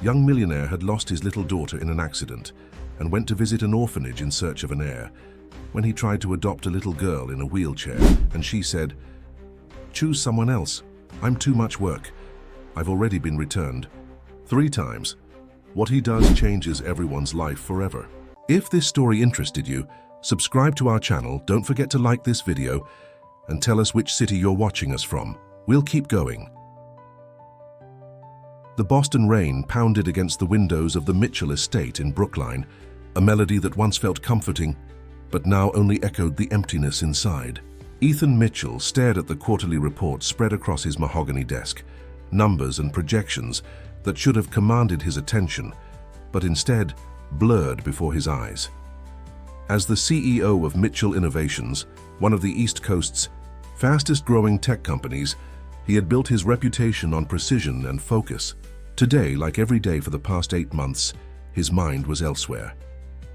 Young millionaire had lost his little daughter in an accident and went to visit an orphanage in search of an heir. When he tried to adopt a little girl in a wheelchair, and she said, "Choose someone else. I'm too much work. I've already been returned 3 times." What he does changes everyone's life forever. If this story interested you, subscribe to our channel, don't forget to like this video, and tell us which city you're watching us from. We'll keep going. The Boston rain pounded against the windows of the Mitchell estate in Brookline, a melody that once felt comforting, but now only echoed the emptiness inside. Ethan Mitchell stared at the quarterly report spread across his mahogany desk, numbers and projections that should have commanded his attention, but instead blurred before his eyes. As the CEO of Mitchell Innovations, one of the East Coast's fastest-growing tech companies, he had built his reputation on precision and focus. Today, like every day for the past 8 months, his mind was elsewhere.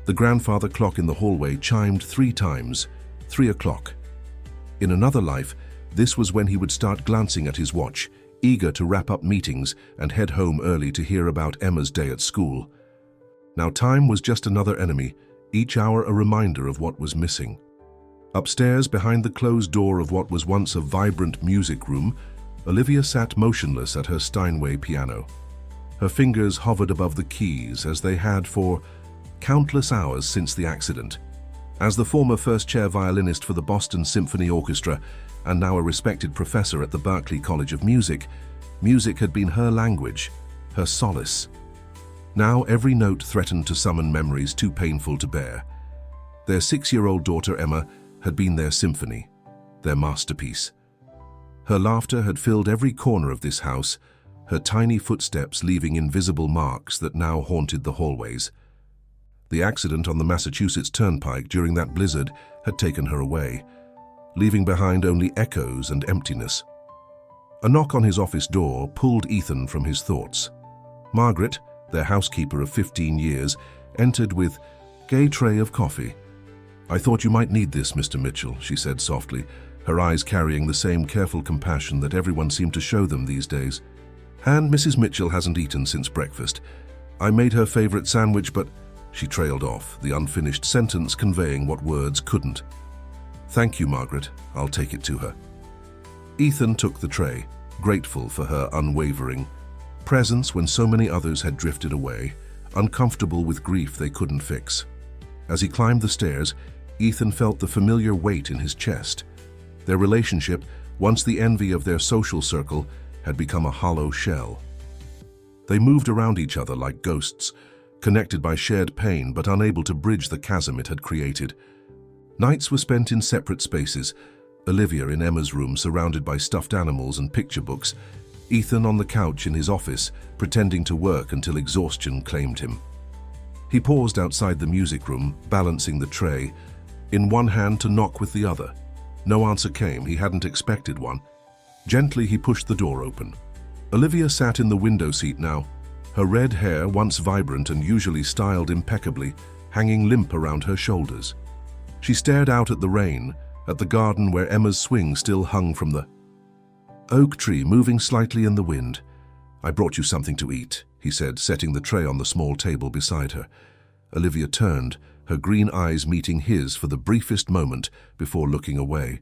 The grandfather clock in the hallway chimed 3 times, 3 o'clock. In another life, this was when he would start glancing at his watch, eager to wrap up meetings and head home early to hear about Emma's day at school. Now time was just another enemy, each hour a reminder of what was missing. Upstairs, behind the closed door of what was once a vibrant music room, Olivia sat motionless at her Steinway piano. Her fingers hovered above the keys as they had for countless hours since the accident. As the former first-chair violinist for the Boston Symphony Orchestra and now a respected professor at the Berklee College of Music, music had been her language, her solace. Now every note threatened to summon memories too painful to bear. Their 6-year-old daughter Emma had been their symphony, their masterpiece. Her laughter had filled every corner of this house, her tiny footsteps leaving invisible marks that now haunted the hallways. The accident on the Massachusetts Turnpike during that blizzard had taken her away, leaving behind only echoes and emptiness. A knock on his office door pulled Ethan from his thoughts. Margaret, their housekeeper of 15 years, entered with a gay tray of coffee. "I thought you might need this, Mr. Mitchell," she said softly, her eyes carrying the same careful compassion that everyone seemed to show them these days. "And Mrs. Mitchell hasn't eaten since breakfast. I made her favorite sandwich, but—" She trailed off, the unfinished sentence conveying what words couldn't. "Thank you, Margaret. I'll take it to her." Ethan took the tray, grateful for her unwavering presence when so many others had drifted away, uncomfortable with grief they couldn't fix. As he climbed the stairs, Ethan felt the familiar weight in his chest. Their relationship, once the envy of their social circle, had become a hollow shell. They moved around each other like ghosts, connected by shared pain but unable to bridge the chasm it had created. Nights were spent in separate spaces, Olivia in Emma's room surrounded by stuffed animals and picture books, Ethan on the couch in his office, pretending to work until exhaustion claimed him. He paused outside the music room, balancing the tray, in one hand to knock with the other. No answer came, he hadn't expected one. Gently he pushed the door open. Olivia sat in the window seat now, her red hair, once vibrant and usually styled impeccably, hanging limp around her shoulders. She stared out at the rain, at the garden where Emma's swing still hung from the oak tree, moving slightly in the wind. "I brought you something to eat," he said, setting the tray on the small table beside her. Olivia turned, her green eyes meeting his for the briefest moment before looking away.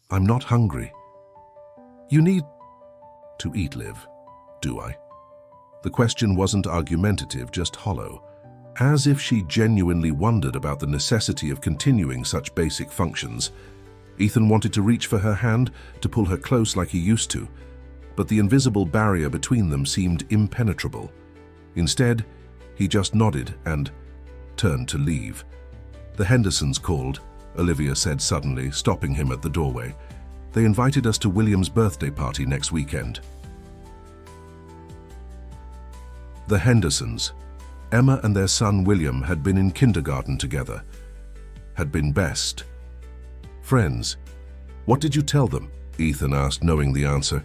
"I'm not hungry." "You need to eat, Liv, do I?" The question wasn't argumentative, just hollow, as if she genuinely wondered about the necessity of continuing such basic functions. Ethan wanted to reach for her hand, to pull her close like he used to, but the invisible barrier between them seemed impenetrable. Instead, he just nodded and turned to leave. "The Hendersons called," Olivia said suddenly, stopping him at the doorway. "They invited us to William's birthday party next weekend." The Hendersons. Emma and their son William had been in kindergarten together, had been best friends. "What did you tell them?" Ethan asked, knowing the answer.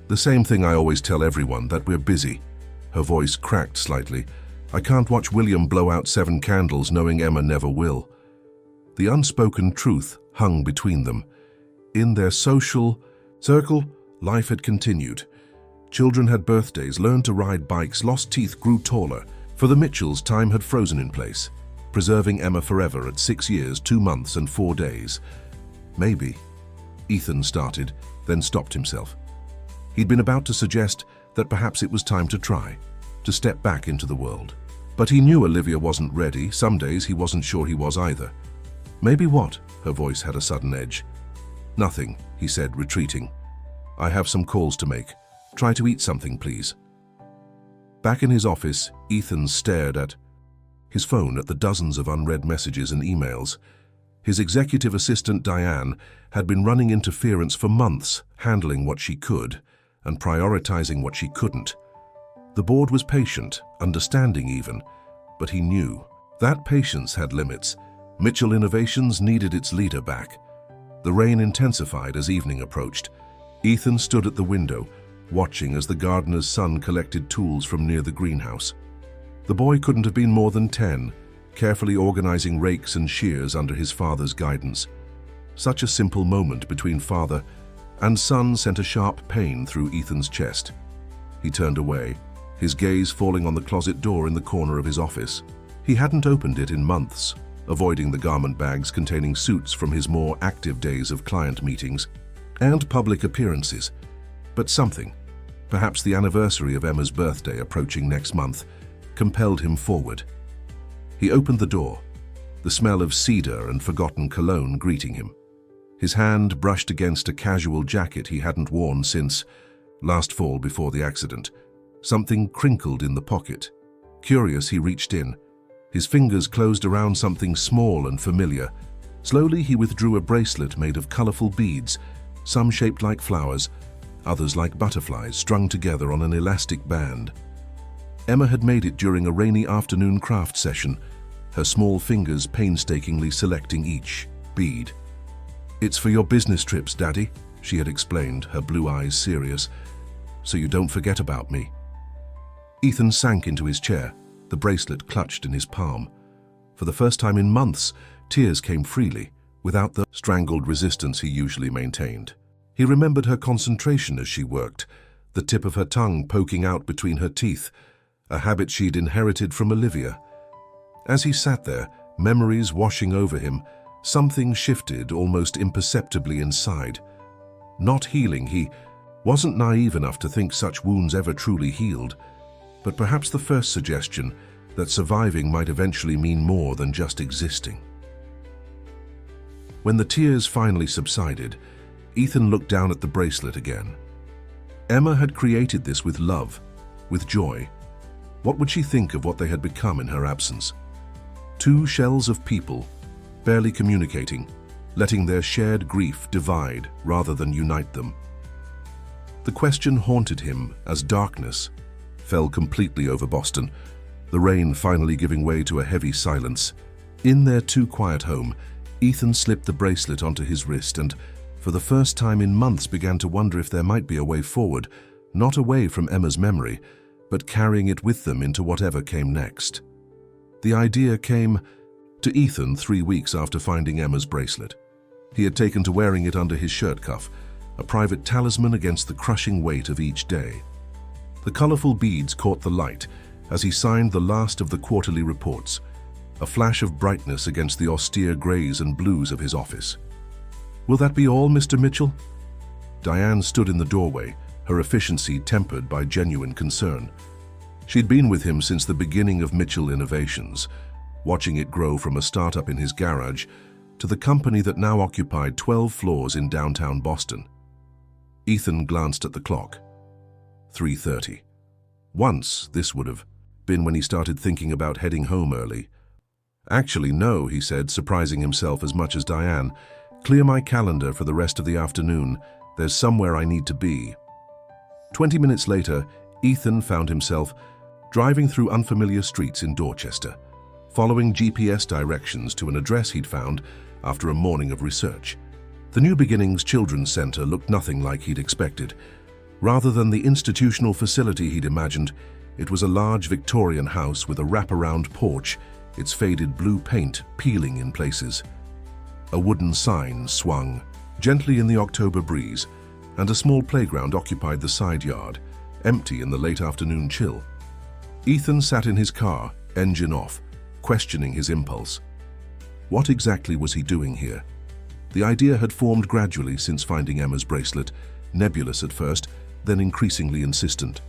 "The same thing I always tell everyone, that we're busy." Her voice cracked slightly. "I can't watch William blow out 7 candles knowing Emma never will." The unspoken truth hung between them. In their social circle, life had continued. Children had birthdays, learned to ride bikes, lost teeth, grew taller. For the Mitchells, time had frozen in place, preserving Emma forever at 6 years, 2 months and 4 days. Maybe, Ethan started, then stopped himself. He'd been about to suggest that perhaps it was time to try, to step back into the world. But he knew Olivia wasn't ready. Some days he wasn't sure he was either. Maybe what? Her voice had a sudden edge. Nothing, he said, retreating. I have some calls to make. Try to eat something, please. Back in his office, Ethan stared at his phone at the dozens of unread messages and emails. His executive assistant, Diane, had been running interference for months, handling what she could and prioritizing what she couldn't. The board was patient, understanding even, but he knew that patience had limits. Mitchell Innovations needed its leader back. The rain intensified as evening approached. Ethan stood at the window, watching as the gardener's son collected tools from near the greenhouse. The boy couldn't have been more than 10, carefully organizing rakes and shears under his father's guidance. Such a simple moment between father and son sent a sharp pain through Ethan's chest. He turned away, his gaze falling on the closet door in the corner of his office. He hadn't opened it in months, avoiding the garment bags containing suits from his more active days of client meetings and public appearances. But something, perhaps the anniversary of Emma's birthday approaching next month, compelled him forward. He opened the door, the smell of cedar and forgotten cologne greeting him. His hand brushed against a casual jacket he hadn't worn since last fall before the accident. Something crinkled in the pocket. Curious, he reached in. His fingers closed around something small and familiar. Slowly, he withdrew a bracelet made of colorful beads, some shaped like flowers, others like butterflies strung together on an elastic band. Emma had made it during a rainy afternoon craft session, her small fingers painstakingly selecting each bead. "It's for your business trips, Daddy," she had explained, her blue eyes serious, "so you don't forget about me." Ethan sank into his chair, the bracelet clutched in his palm. For the first time in months, tears came freely, without the strangled resistance he usually maintained. He remembered her concentration as she worked, the tip of her tongue poking out between her teeth, a habit she'd inherited from Olivia. As he sat there, memories washing over him, something shifted almost imperceptibly inside. Not healing, he wasn't naive enough to think such wounds ever truly healed, but perhaps the first suggestion that surviving might eventually mean more than just existing. When the tears finally subsided, Ethan looked down at the bracelet again. Emma had created this with love, with joy. What would she think of what they had become in her absence? Two shells of people, barely communicating, letting their shared grief divide rather than unite them. The question haunted him as darkness fell completely over Boston, the rain finally giving way to a heavy silence. In their too-quiet home, Ethan slipped the bracelet onto his wrist and, for the first time in months, began to wonder if there might be a way forward, not away from Emma's memory, but carrying it with them into whatever came next. The idea came to Ethan 3 weeks after finding Emma's bracelet. He had taken to wearing it under his shirt cuff, a private talisman against the crushing weight of each day. The colorful beads caught the light as he signed the last of the quarterly reports, a flash of brightness against the austere grays and blues of his office. "Will that be all, Mr. Mitchell?" Diane stood in the doorway, her efficiency tempered by genuine concern. She'd been with him since the beginning of Mitchell Innovations, watching it grow from a startup in his garage to the company that now occupied 12 floors in downtown Boston. Ethan glanced at the clock. 3:30. Once, this would have been when he started thinking about heading home early. "Actually, no," he said, surprising himself as much as Diane. "Clear my calendar for the rest of the afternoon. There's somewhere I need to be." 20 minutes later, Ethan found himself driving through unfamiliar streets in Dorchester, following GPS directions to an address he'd found after a morning of research. The New Beginnings Children's Center looked nothing like he'd expected. Rather than the institutional facility he'd imagined, it was a large Victorian house with a wraparound porch, its faded blue paint peeling in places. A wooden sign swung gently in the October breeze, and a small playground occupied the side yard. empty in the late afternoon chill. Ethan sat in his car, engine off, questioning his impulse. What exactly was he doing here? The idea had formed gradually since finding Emma's bracelet, nebulous at first, then increasingly insistent.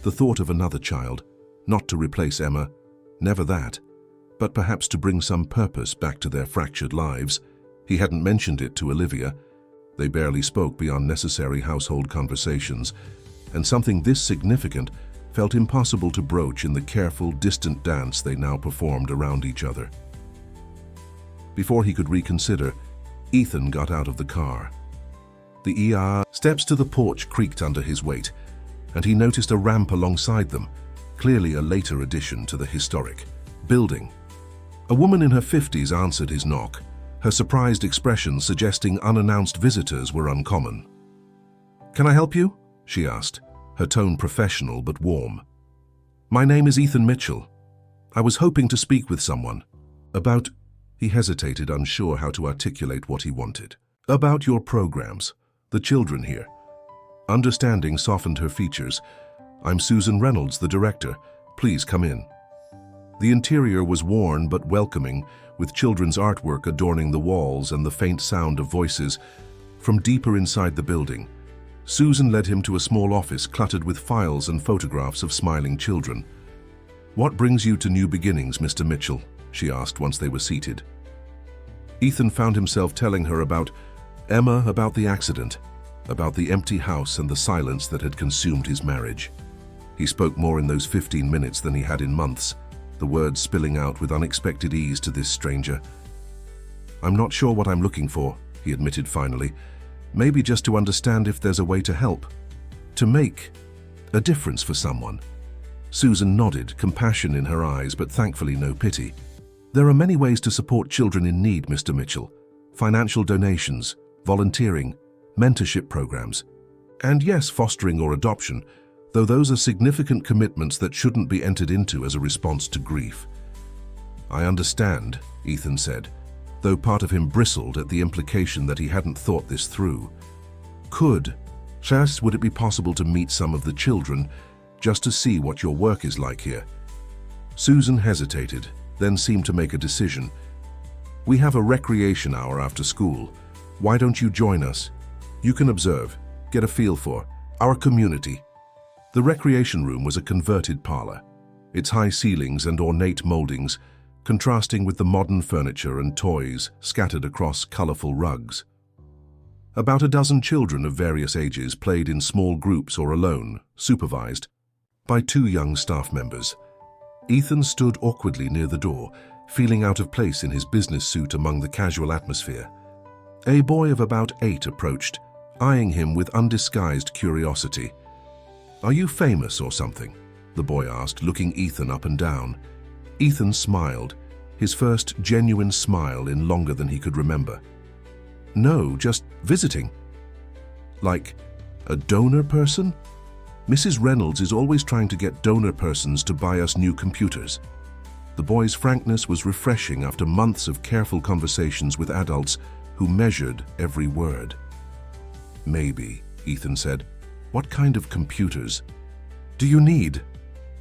The thought of another child, not to replace Emma, never that, but perhaps to bring some purpose back to their fractured lives. He hadn't mentioned it to Olivia. They barely spoke beyond necessary household conversations, and something this significant felt impossible to broach in the careful, distant dance they now performed around each other. Before he could reconsider, Ethan got out of the car. The steps to the porch creaked under his weight, and he noticed a ramp alongside them, clearly a later addition to the historic building. A woman in her 50s answered his knock, her surprised expression suggesting unannounced visitors were uncommon. "Can I help you?" she asked, her tone professional but warm. "My name is Ethan Mitchell. I was hoping to speak with someone about..." He hesitated, unsure how to articulate what he wanted. "About your programs, the children here." Understanding softened her features. "I'm Susan Reynolds, the director. Please come in." The interior was worn but welcoming, with children's artwork adorning the walls and the faint sound of voices. From deeper inside the building, Susan led him to a small office cluttered with files and photographs of smiling children. "What brings you to New Beginnings, Mr. Mitchell?" she asked once they were seated. Ethan found himself telling her about Emma, about the accident, about the empty house and the silence that had consumed his marriage. He spoke more in those 15 minutes than he had in months, the words spilling out with unexpected ease to this stranger. "I'm not sure what I'm looking for," he admitted finally. "Maybe just to understand if there's a way to help, to make a difference for someone." Susan nodded, compassion in her eyes, but thankfully no pity. "There are many ways to support children in need, Mr. Mitchell. Financial donations, volunteering, mentorship programs, and yes, fostering or adoption, though those are significant commitments that shouldn't be entered into as a response to grief." "I understand," Ethan said, though part of him bristled at the implication that he hadn't thought this through. Would it be possible to meet some of the children, just to see what your work is like here?" Susan hesitated, then seemed to make a decision. "We have a recreation hour after school. Why don't you join us? You can observe, get a feel for our community." The recreation room was a converted parlor, its high ceilings and ornate moldings contrasting with the modern furniture and toys scattered across colorful rugs. About a dozen children of various ages played in small groups or alone, supervised by 2 young staff members. Ethan stood awkwardly near the door, feeling out of place in his business suit among the casual atmosphere. A boy of about 8 approached, eyeing him with undisguised curiosity. "Are you famous or something?" the boy asked, looking Ethan up and down. Ethan smiled, his first genuine smile in longer than he could remember. "No, just visiting." "Like a donor person? Mrs. Reynolds is always trying to get donor persons to buy us new computers." The boy's frankness was refreshing after months of careful conversations with adults who measured every word. "Maybe," Ethan said. "What kind of computers do you need?"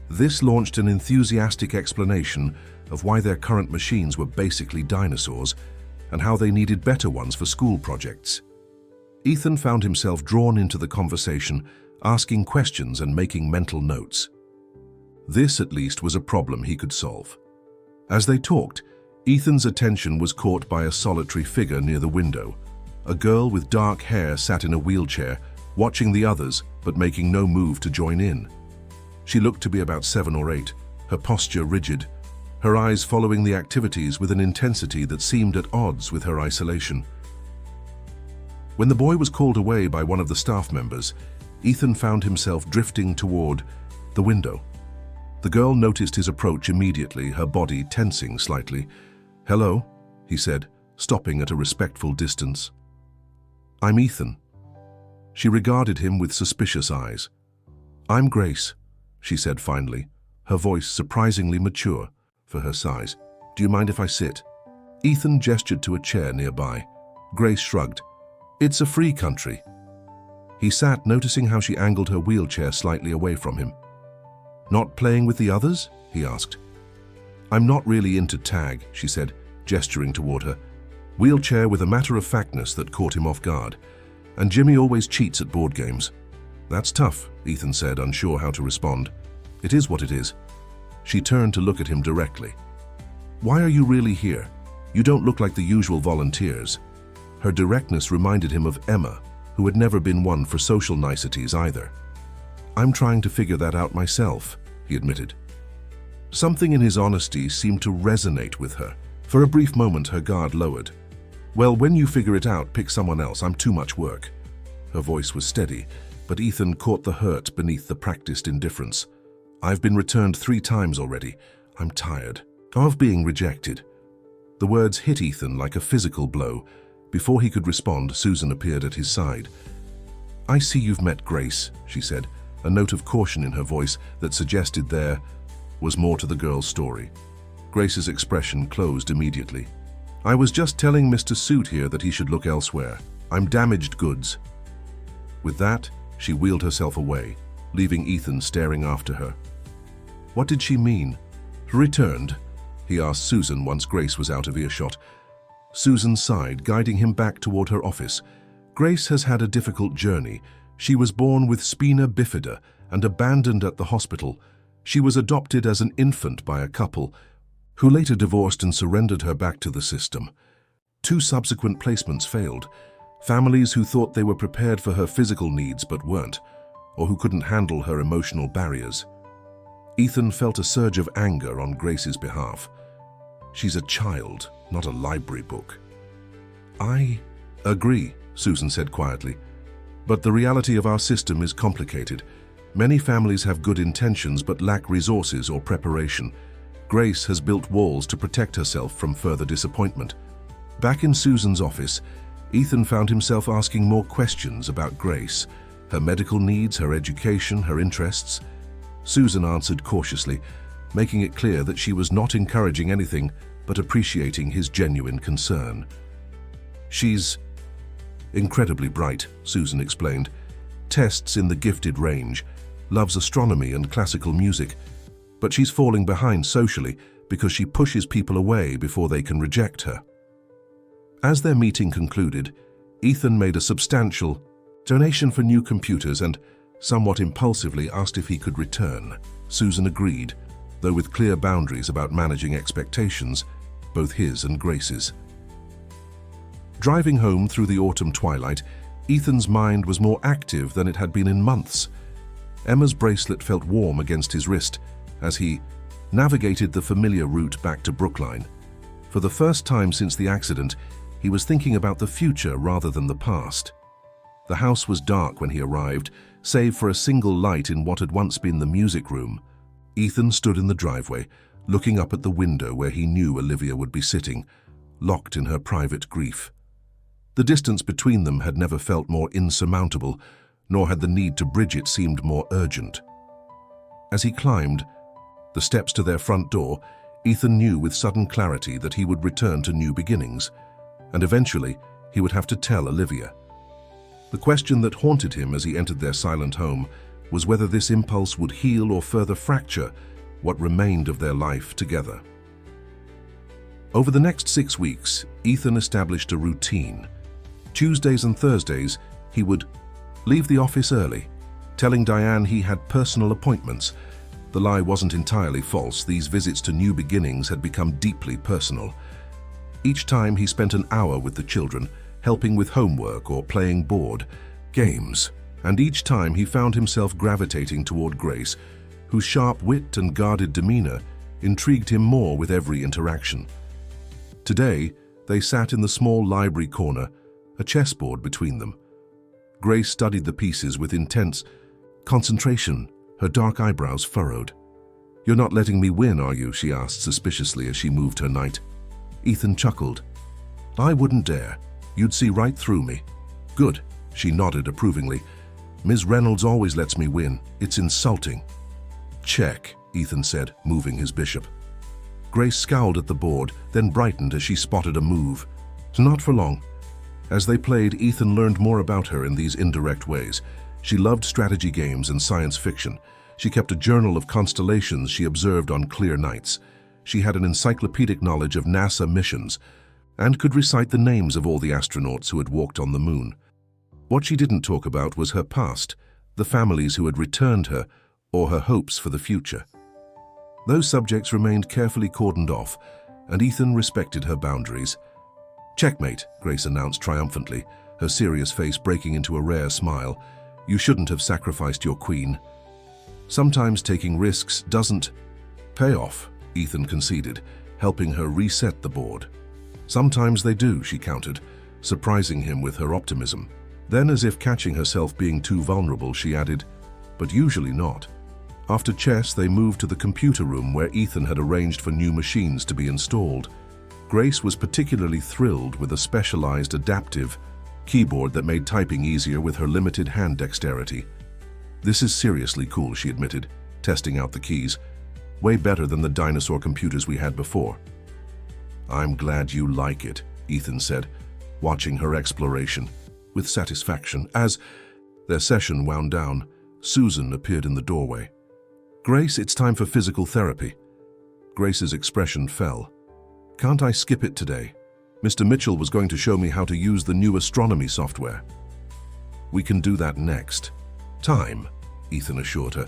This launched an enthusiastic explanation of why their current machines were basically dinosaurs and how they needed better ones for school projects. Ethan found himself drawn into the conversation, asking questions and making mental notes. This, at least, was a problem he could solve. As they talked, Ethan's attention was caught by a solitary figure near the window. A girl with dark hair sat in a wheelchair, watching the others but making no move to join in. She looked to be about 7 or 8, her posture rigid, her eyes following the activities with an intensity that seemed at odds with her isolation. When the boy was called away by one of the staff members, Ethan found himself drifting toward the window. The girl noticed his approach immediately, her body tensing slightly. "Hello," he said, stopping at a respectful distance. "I'm Ethan." She regarded him with suspicious eyes. "I'm Grace," she said finally, her voice surprisingly mature for her size. "Do you mind if I sit?" Ethan gestured to a chair nearby. Grace shrugged. "It's a free country." He sat, noticing how she angled her wheelchair slightly away from him. "Not playing with the others?" he asked. "I'm not really into tag," she said, gesturing toward her wheelchair with a matter-of-factness that caught him off guard. "And Jimmy always cheats at board games." "That's tough," Ethan said, unsure how to respond. "It is what it is." She turned to look at him directly. "Why are you really here? You don't look like the usual volunteers." Her directness reminded him of Emma, who had never been one for social niceties either. "I'm trying to figure that out myself," he admitted. Something in his honesty seemed to resonate with her. For a brief moment, her guard lowered. "Well, when you figure it out, pick someone else. I'm too much work." Her voice was steady, but Ethan caught the hurt beneath the practiced indifference. "I've been returned 3 times already. I'm tired of being rejected." The words hit Ethan like a physical blow. Before he could respond, Susan appeared at his side. "I see you've met Grace," she said, a note of caution in her voice that suggested there was more to the girl's story. Grace's expression closed immediately. "I was just telling Mr. Suit here that he should look elsewhere. I'm damaged goods." With that, she wheeled herself away, leaving Ethan staring after her. What did she mean? "Returned?" he asked Susan once Grace was out of earshot. Susan sighed, guiding him back toward her office. "Grace has had a difficult journey. She was born with spina bifida and abandoned at the hospital. She was adopted as an infant by a couple, who later divorced and surrendered her back to the system. 2 subsequent placements failed. Families who thought they were prepared for her physical needs but weren't, or who couldn't handle her emotional barriers." Ethan felt a surge of anger on Grace's behalf. "She's a child, not a library book." "I agree," Susan said quietly. "But the reality of our system is complicated. Many families have good intentions but lack resources or preparation. Grace has built walls to protect herself from further disappointment." Back in Susan's office, Ethan found himself asking more questions about Grace, her medical needs, her education, her interests. Susan answered cautiously, making it clear that she was not encouraging anything but appreciating his genuine concern. "She's incredibly bright," Susan explained. "Tests in the gifted range, loves astronomy and classical music, but she's falling behind socially because she pushes people away before they can reject her." As their meeting concluded, Ethan made a substantial donation for new computers and, somewhat impulsively, asked if he could return. Susan agreed, though with clear boundaries about managing expectations, both his and Grace's. Driving home through the autumn twilight, Ethan's mind was more active than it had been in months. Emma's bracelet felt warm against his wrist as he navigated the familiar route back to Brookline. For the first time since the accident, he was thinking about the future rather than the past. The house was dark when he arrived, save for a single light in what had once been the music room. Ethan stood in the driveway, looking up at the window where he knew Olivia would be sitting, locked in her private grief. The distance between them had never felt more insurmountable, nor had the need to bridge it seemed more urgent. As he climbed the steps to their front door, Ethan knew with sudden clarity that he would return to new beginnings, and eventually he would have to tell Olivia. The question that haunted him as he entered their silent home was whether this impulse would heal or further fracture what remained of their life together. Over the next 6 weeks, Ethan established a routine. Tuesdays and Thursdays, he would leave the office early, telling Diane he had personal appointments. The lie wasn't entirely false. These visits to new beginnings had become deeply personal. Each time he spent an hour with the children, helping with homework or playing board games. And each time he found himself gravitating toward Grace, whose sharp wit and guarded demeanor intrigued him more with every interaction. Today, they sat in the small library corner, a chessboard between them. Grace studied the pieces with intense concentration, her dark eyebrows furrowed. "You're not letting me win, are you?" she asked suspiciously as she moved her knight. Ethan chuckled. "I wouldn't dare. You'd see right through me." "Good," she nodded approvingly. "Ms. Reynolds always lets me win. It's insulting." "Check," Ethan said, moving his bishop. Grace scowled at the board, then brightened as she spotted a move. "Not for long." As they played, Ethan learned more about her in these indirect ways. She loved strategy games and science fiction. She kept a journal of constellations she observed on clear nights. She had an encyclopedic knowledge of NASA missions and could recite the names of all the astronauts who had walked on the moon. What she didn't talk about was her past, the families who had returned her, or her hopes for the future. Those subjects remained carefully cordoned off, and Ethan respected her boundaries. "Checkmate," Grace announced triumphantly, her serious face breaking into a rare smile. "You shouldn't have sacrificed your queen." "Sometimes taking risks doesn't pay off," Ethan conceded, helping her reset the board. "Sometimes they do," she countered, surprising him with her optimism. Then, as if catching herself being too vulnerable, she added, "But usually not." After chess, they moved to the computer room where Ethan had arranged for new machines to be installed. Grace was particularly thrilled with a specialized adaptive keyboard that made typing easier with her limited hand dexterity. "This is seriously cool," she admitted, testing out the keys. "Way better than the dinosaur computers we had before." "I'm glad you like it," Ethan said, watching her exploration with satisfaction. As their session wound down, Susan appeared in the doorway. "Grace, it's time for physical therapy." Grace's expression fell. "Can't I skip it today? Mr. Mitchell was going to show me how to use the new astronomy software." "We can do that next time," Ethan assured her.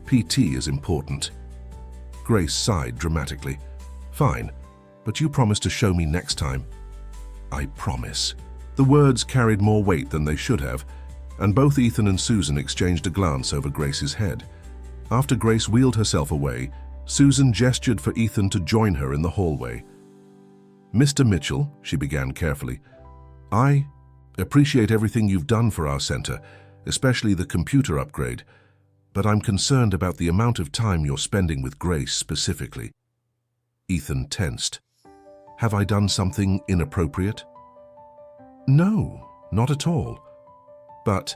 "PT is important." Grace sighed dramatically. "Fine, but you promise to show me next time." "I promise." The words carried more weight than they should have, and both Ethan and Susan exchanged a glance over Grace's head. After Grace wheeled herself away, Susan gestured for Ethan to join her in the hallway. "Mr. Mitchell," she began carefully, "I appreciate everything you've done for our center, especially the computer upgrade, but I'm concerned about the amount of time you're spending with Grace specifically." Ethan tensed. "Have I done something inappropriate?" "No, not at all. But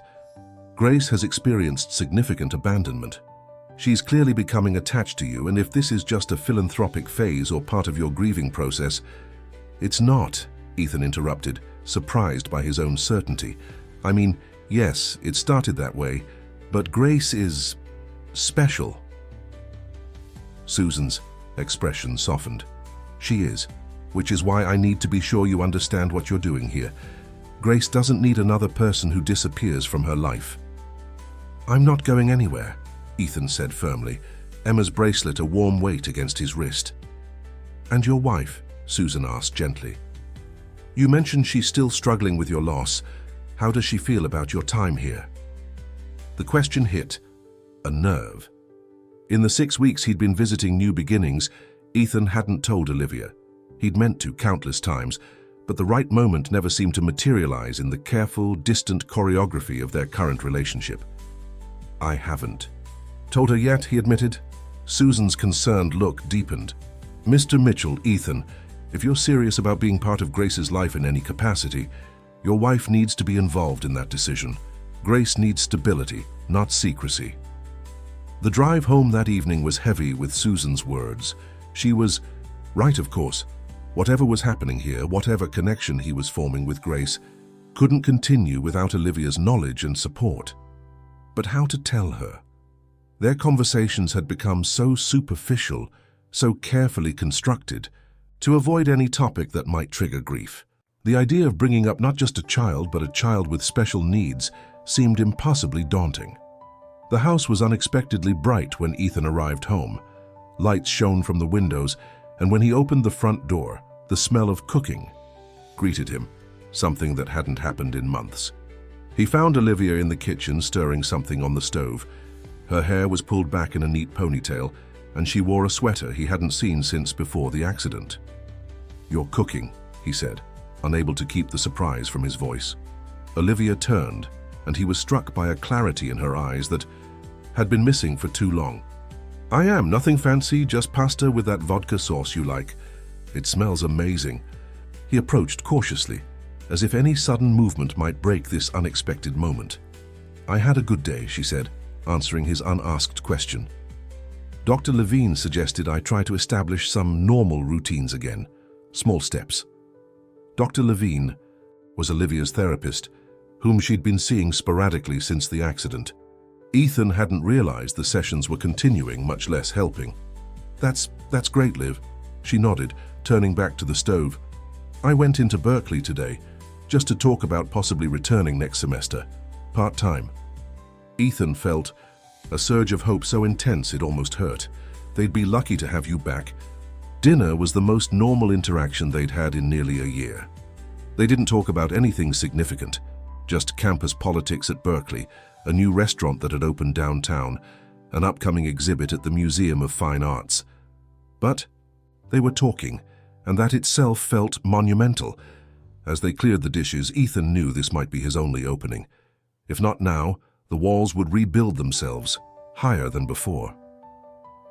Grace has experienced significant abandonment. She's clearly becoming attached to you, and if this is just a philanthropic phase or part of your grieving process—" "It's not," Ethan interrupted, surprised by his own certainty. "I mean, yes, it started that way, but Grace is special." Susan's expression softened. "She is, which is why I need to be sure you understand what you're doing here. Grace doesn't need another person who disappears from her life." "I'm not going anywhere," Ethan said firmly, Emma's bracelet a warm weight against his wrist. "And your wife?" Susan asked gently. "You mentioned she's still struggling with your loss. How does she feel about your time here?" The question hit a nerve. In the 6 weeks he'd been visiting New Beginnings, Ethan hadn't told Olivia. He'd meant to countless times, but the right moment never seemed to materialize in the careful, distant choreography of their current relationship. "I haven't told her yet," he admitted. Susan's concerned look deepened. "Mr. Mitchell, Ethan, if you're serious about being part of Grace's life in any capacity, your wife needs to be involved in that decision. Grace needs stability, not secrecy." The drive home that evening was heavy with Susan's words. She was right, of course. Whatever was happening here, whatever connection he was forming with Grace, couldn't continue without Olivia's knowledge and support. But how to tell her? Their conversations had become so superficial, so carefully constructed, to avoid any topic that might trigger grief. The idea of bringing up not just a child, but a child with special needs seemed impossibly daunting. The house was unexpectedly bright when Ethan arrived home. Lights shone from the windows, and when he opened the front door, the smell of cooking greeted him, something that hadn't happened in months. He found Olivia in the kitchen stirring something on the stove. Her hair was pulled back in a neat ponytail, and she wore a sweater he hadn't seen since before the accident. "You're cooking," he said, unable to keep the surprise from his voice. Olivia turned, and he was struck by a clarity in her eyes that had been missing for too long. "I am, nothing fancy, just pasta with that vodka sauce you like. It smells amazing." He approached cautiously, as if any sudden movement might break this unexpected moment. "I had a good day," she said, answering his unasked question. "Dr. Levine suggested I try to establish some normal routines again. Small steps." "Dr. Levine, was Olivia's therapist, whom she'd been seeing sporadically since the accident. Ethan hadn't realized the sessions were continuing, much less helping. That's great, Liv," she nodded, turning back to the stove. "I went into Berkeley today, just to talk about possibly returning next semester, part-time." Ethan felt a surge of hope so intense it almost hurt. They'd be lucky to have you back. Dinner was the most normal interaction they'd had in nearly a year. They didn't talk about anything significant, just campus politics at Berkeley, a new restaurant that had opened downtown, an upcoming exhibit at the Museum of Fine Arts. But they were talking, and that itself felt monumental. As they cleared the dishes, Ethan knew this might be his only opening. If not now, the walls would rebuild themselves, higher than before.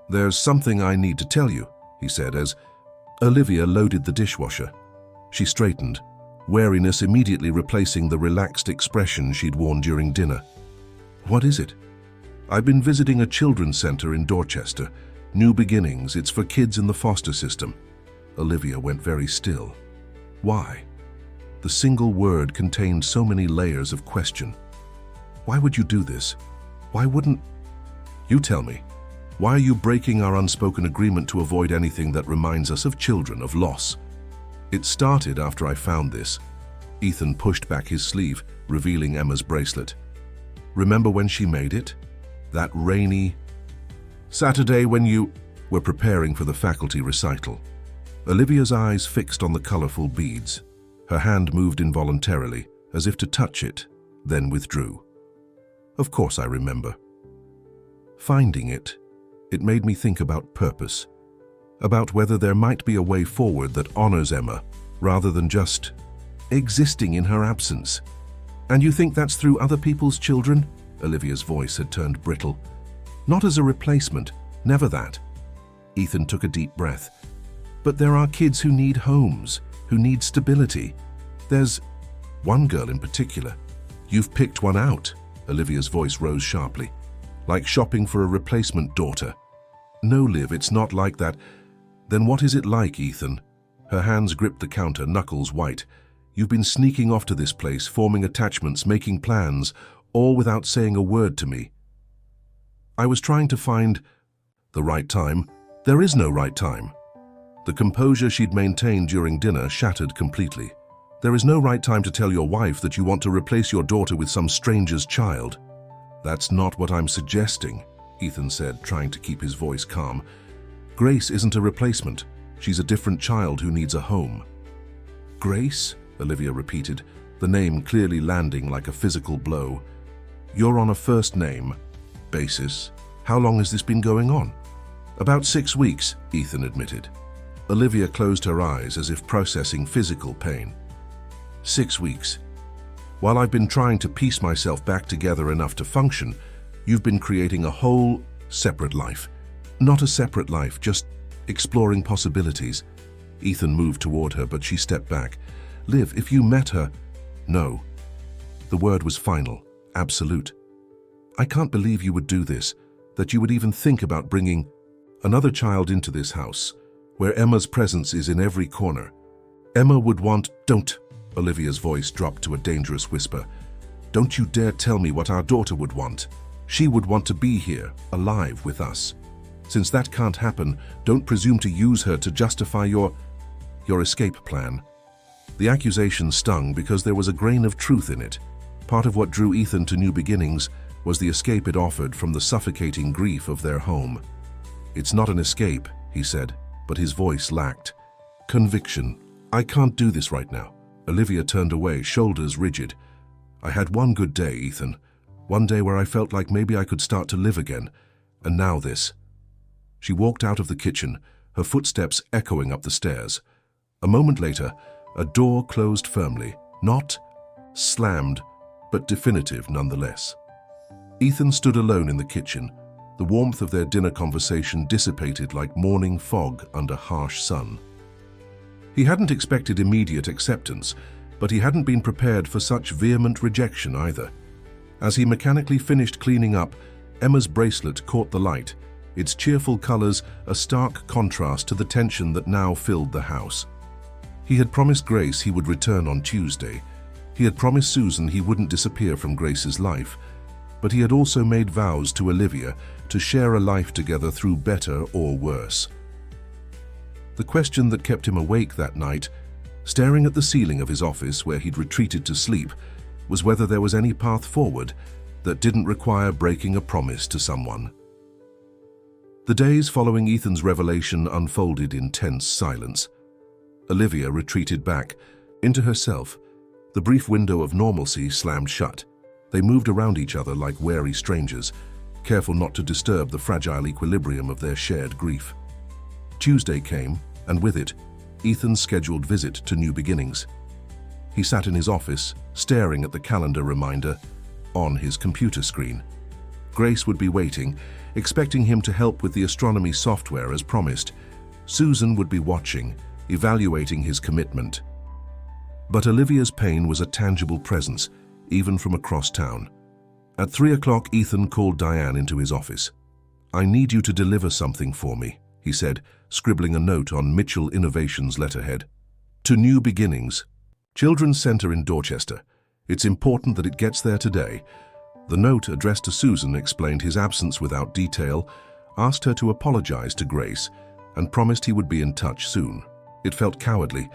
"There's something I need to tell you," he said as Olivia loaded the dishwasher. She straightened, wariness immediately replacing the relaxed expression she'd worn during dinner. "What is it?" "I've been visiting a children's center in Dorchester. New Beginnings, it's for kids in the foster system." Olivia went very still. "Why?" The single word contained so many layers of question. "Why would you do this? Why wouldn't... You tell me. Why are you breaking our unspoken agreement to avoid anything that reminds us of children, of loss?" "It started after I found this." Ethan pushed back his sleeve, revealing Emma's bracelet. "Remember when she made it? That rainy Saturday when you were preparing for the faculty recital." Olivia's eyes fixed on the colorful beads. Her hand moved involuntarily, as if to touch it, then withdrew. "Of course I remember." Finding it made me think about purpose, about whether there might be a way forward that honors Emma, rather than just existing in her absence. "And you think that's through other people's children?" Olivia's voice had turned brittle. "Not as a replacement, never that." Ethan took a deep breath. "But there are kids who need homes, who need stability. There's one girl in particular." "You've picked one out." Olivia's voice rose sharply. "Like shopping for a replacement daughter." "No, Liv, it's not like that." "Then what is it like, Ethan?" Her hands gripped the counter, knuckles white. "You've been sneaking off to this place, forming attachments, making plans, all without saying a word to me." "I was trying to find the right time." "There is no right time." The composure she'd maintained during dinner shattered completely. "There is no right time to tell your wife that you want to replace your daughter with some stranger's child." "That's not what I'm suggesting," Ethan said, trying to keep his voice calm. "Grace isn't a replacement. She's a different child who needs a home." "Grace?" Olivia repeated, the name clearly landing like a physical blow. "You're on a first-name basis. How long has this been going on?" "About 6 weeks," Ethan admitted. Olivia closed her eyes as if processing physical pain. 6 weeks. While I've been trying to piece myself back together enough to function, you've been creating a whole separate life. Not a separate life, just exploring possibilities." Ethan moved toward her, but she stepped back. "Liv, if you met her..." "No." The word was final, absolute. "I can't believe you would do this, that you would even think about bringing another child into this house, where Emma's presence is in every corner. Emma would want..." "Don't." Olivia's voice dropped to a dangerous whisper. "Don't you dare tell me what our daughter would want. She would want to be here, alive with us. Since that can't happen, don't presume to use her to justify your escape plan." The accusation stung because there was a grain of truth in it. Part of what drew Ethan to New Beginnings was the escape it offered from the suffocating grief of their home. "It's not an escape," he said, but his voice lacked conviction. "I can't do this right now." Olivia turned away, shoulders rigid. "I had one good day, Ethan. One day where I felt like maybe I could start to live again. And now this." She walked out of the kitchen, her footsteps echoing up the stairs. A moment later, a door closed firmly, not slammed, but definitive nonetheless. Ethan stood alone in the kitchen. The warmth of their dinner conversation dissipated like morning fog under harsh sun. He hadn't expected immediate acceptance, but he hadn't been prepared for such vehement rejection either. As he mechanically finished cleaning up, Emma's bracelet caught the light, its cheerful colors a stark contrast to the tension that now filled the house. He had promised Grace he would return on Tuesday, He had promised Susan he wouldn't disappear from Grace's life, but he had also made vows to Olivia to share a life together through better or worse. The question that kept him awake that night, staring at the ceiling of his office where he'd retreated to sleep, was whether there was any path forward that didn't require breaking a promise to someone. The days following Ethan's revelation unfolded in tense silence. Olivia retreated back into herself. The brief window of normalcy slammed shut. They moved around each other like wary strangers, careful not to disturb the fragile equilibrium of their shared grief. Tuesday came, and with it, Ethan's scheduled visit to New Beginnings. He sat in his office, staring at the calendar reminder on his computer screen. Grace would be waiting, expecting him to help with the astronomy software as promised. Susan would be watching, evaluating his commitment. But Olivia's pain was a tangible presence, even from across town. At 3 o'clock, Ethan called Diane into his office. "I need you to deliver something for me," he said, scribbling a note on Mitchell Innovations' letterhead. "To New Beginnings, Children's Center in Dorchester. It's important that it gets there today." The note, addressed to Susan, explained his absence without detail, asked her to apologize to Grace, and promised he would be in touch soon. It felt cowardly,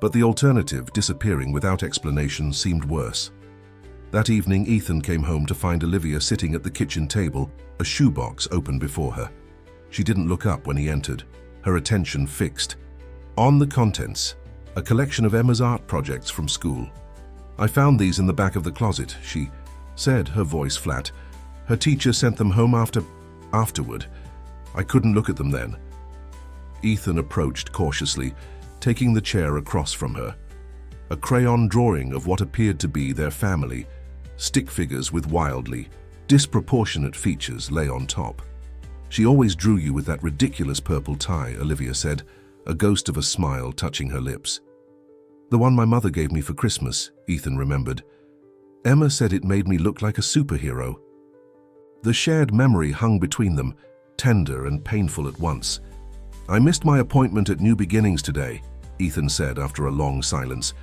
but the alternative, disappearing without explanation, seemed worse. That evening, Ethan came home to find Olivia sitting at the kitchen table, a shoebox open before her. She didn't look up when he entered, her attention fixed. On the contents, a collection of Emma's art projects from school. "I found these in the back of the closet," she said, her voice flat. "Her teacher sent them home afterward. I couldn't look at them then." Ethan approached cautiously, taking the chair across from her. A crayon drawing of what appeared to be their family, stick figures with wildly disproportionate features, lay on top. "She always drew you with that ridiculous purple tie," Olivia said, a ghost of a smile touching her lips. "The one my mother gave me for Christmas," Ethan remembered. "Emma said it made me look like a superhero." The shared memory hung between them, tender and painful at once. "I missed my appointment at New Beginnings today," Ethan said after a long silence.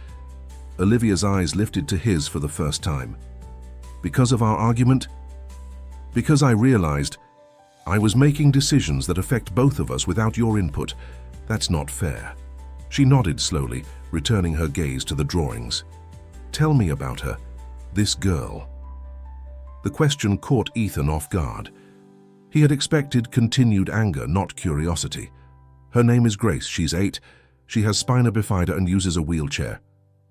Olivia's eyes lifted to his for the first time. "Because of our argument?" "Because I realized I was making decisions that affect both of us without your input. That's not fair." She nodded slowly, returning her gaze to the drawings. "Tell me about her, this girl." The question caught Ethan off guard. He had expected continued anger, not curiosity. "Her name is Grace. She's 8. She has spina bifida and uses a wheelchair."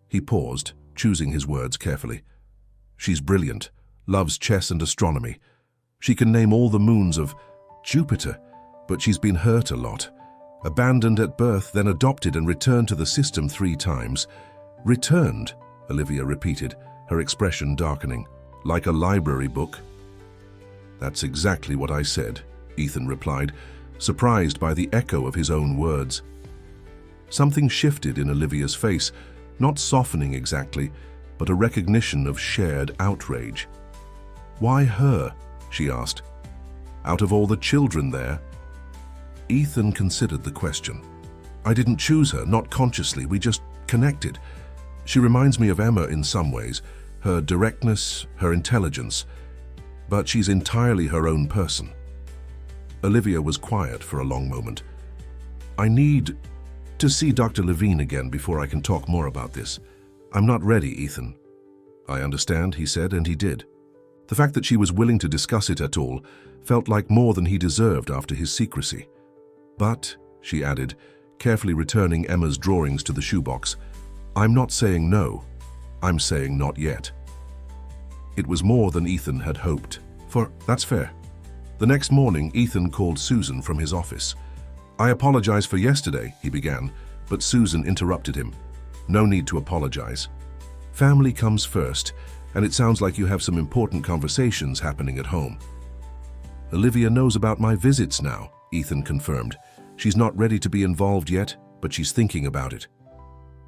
He paused, choosing his words carefully. "She's brilliant, loves chess and astronomy. She can name all the moons of Jupiter, but she's been hurt a lot. Abandoned at birth, then adopted and returned to the system 3 times. Returned," Olivia repeated, her expression darkening. "Like a library book?" "That's exactly what I said," Ethan replied, surprised by the echo of his own words. Something shifted in Olivia's face, not softening exactly, but a recognition of shared outrage. "Why her?" she asked. "Out of all the children there?" Ethan considered the question. "I didn't choose her, not consciously, we just connected. She reminds me of Emma in some ways, her directness, her intelligence, but she's entirely her own person." Olivia was quiet for a long moment. "I need to see Dr. Levine again before I can talk more about this. I'm not ready, Ethan." "I understand," he said, and he did. The fact that she was willing to discuss it at all felt like more than he deserved after his secrecy. "But," she added, carefully returning Emma's drawings to the shoebox, "I'm not saying no. I'm saying not yet." It was more than Ethan had hoped. That's fair. The next morning, Ethan called Susan from his office. "I apologize for yesterday," he began, but Susan interrupted him. "No need to apologize. Family comes first, and it sounds like you have some important conversations happening at home." "Olivia knows about my visits now," Ethan confirmed. "She's not ready to be involved yet, but she's thinking about it."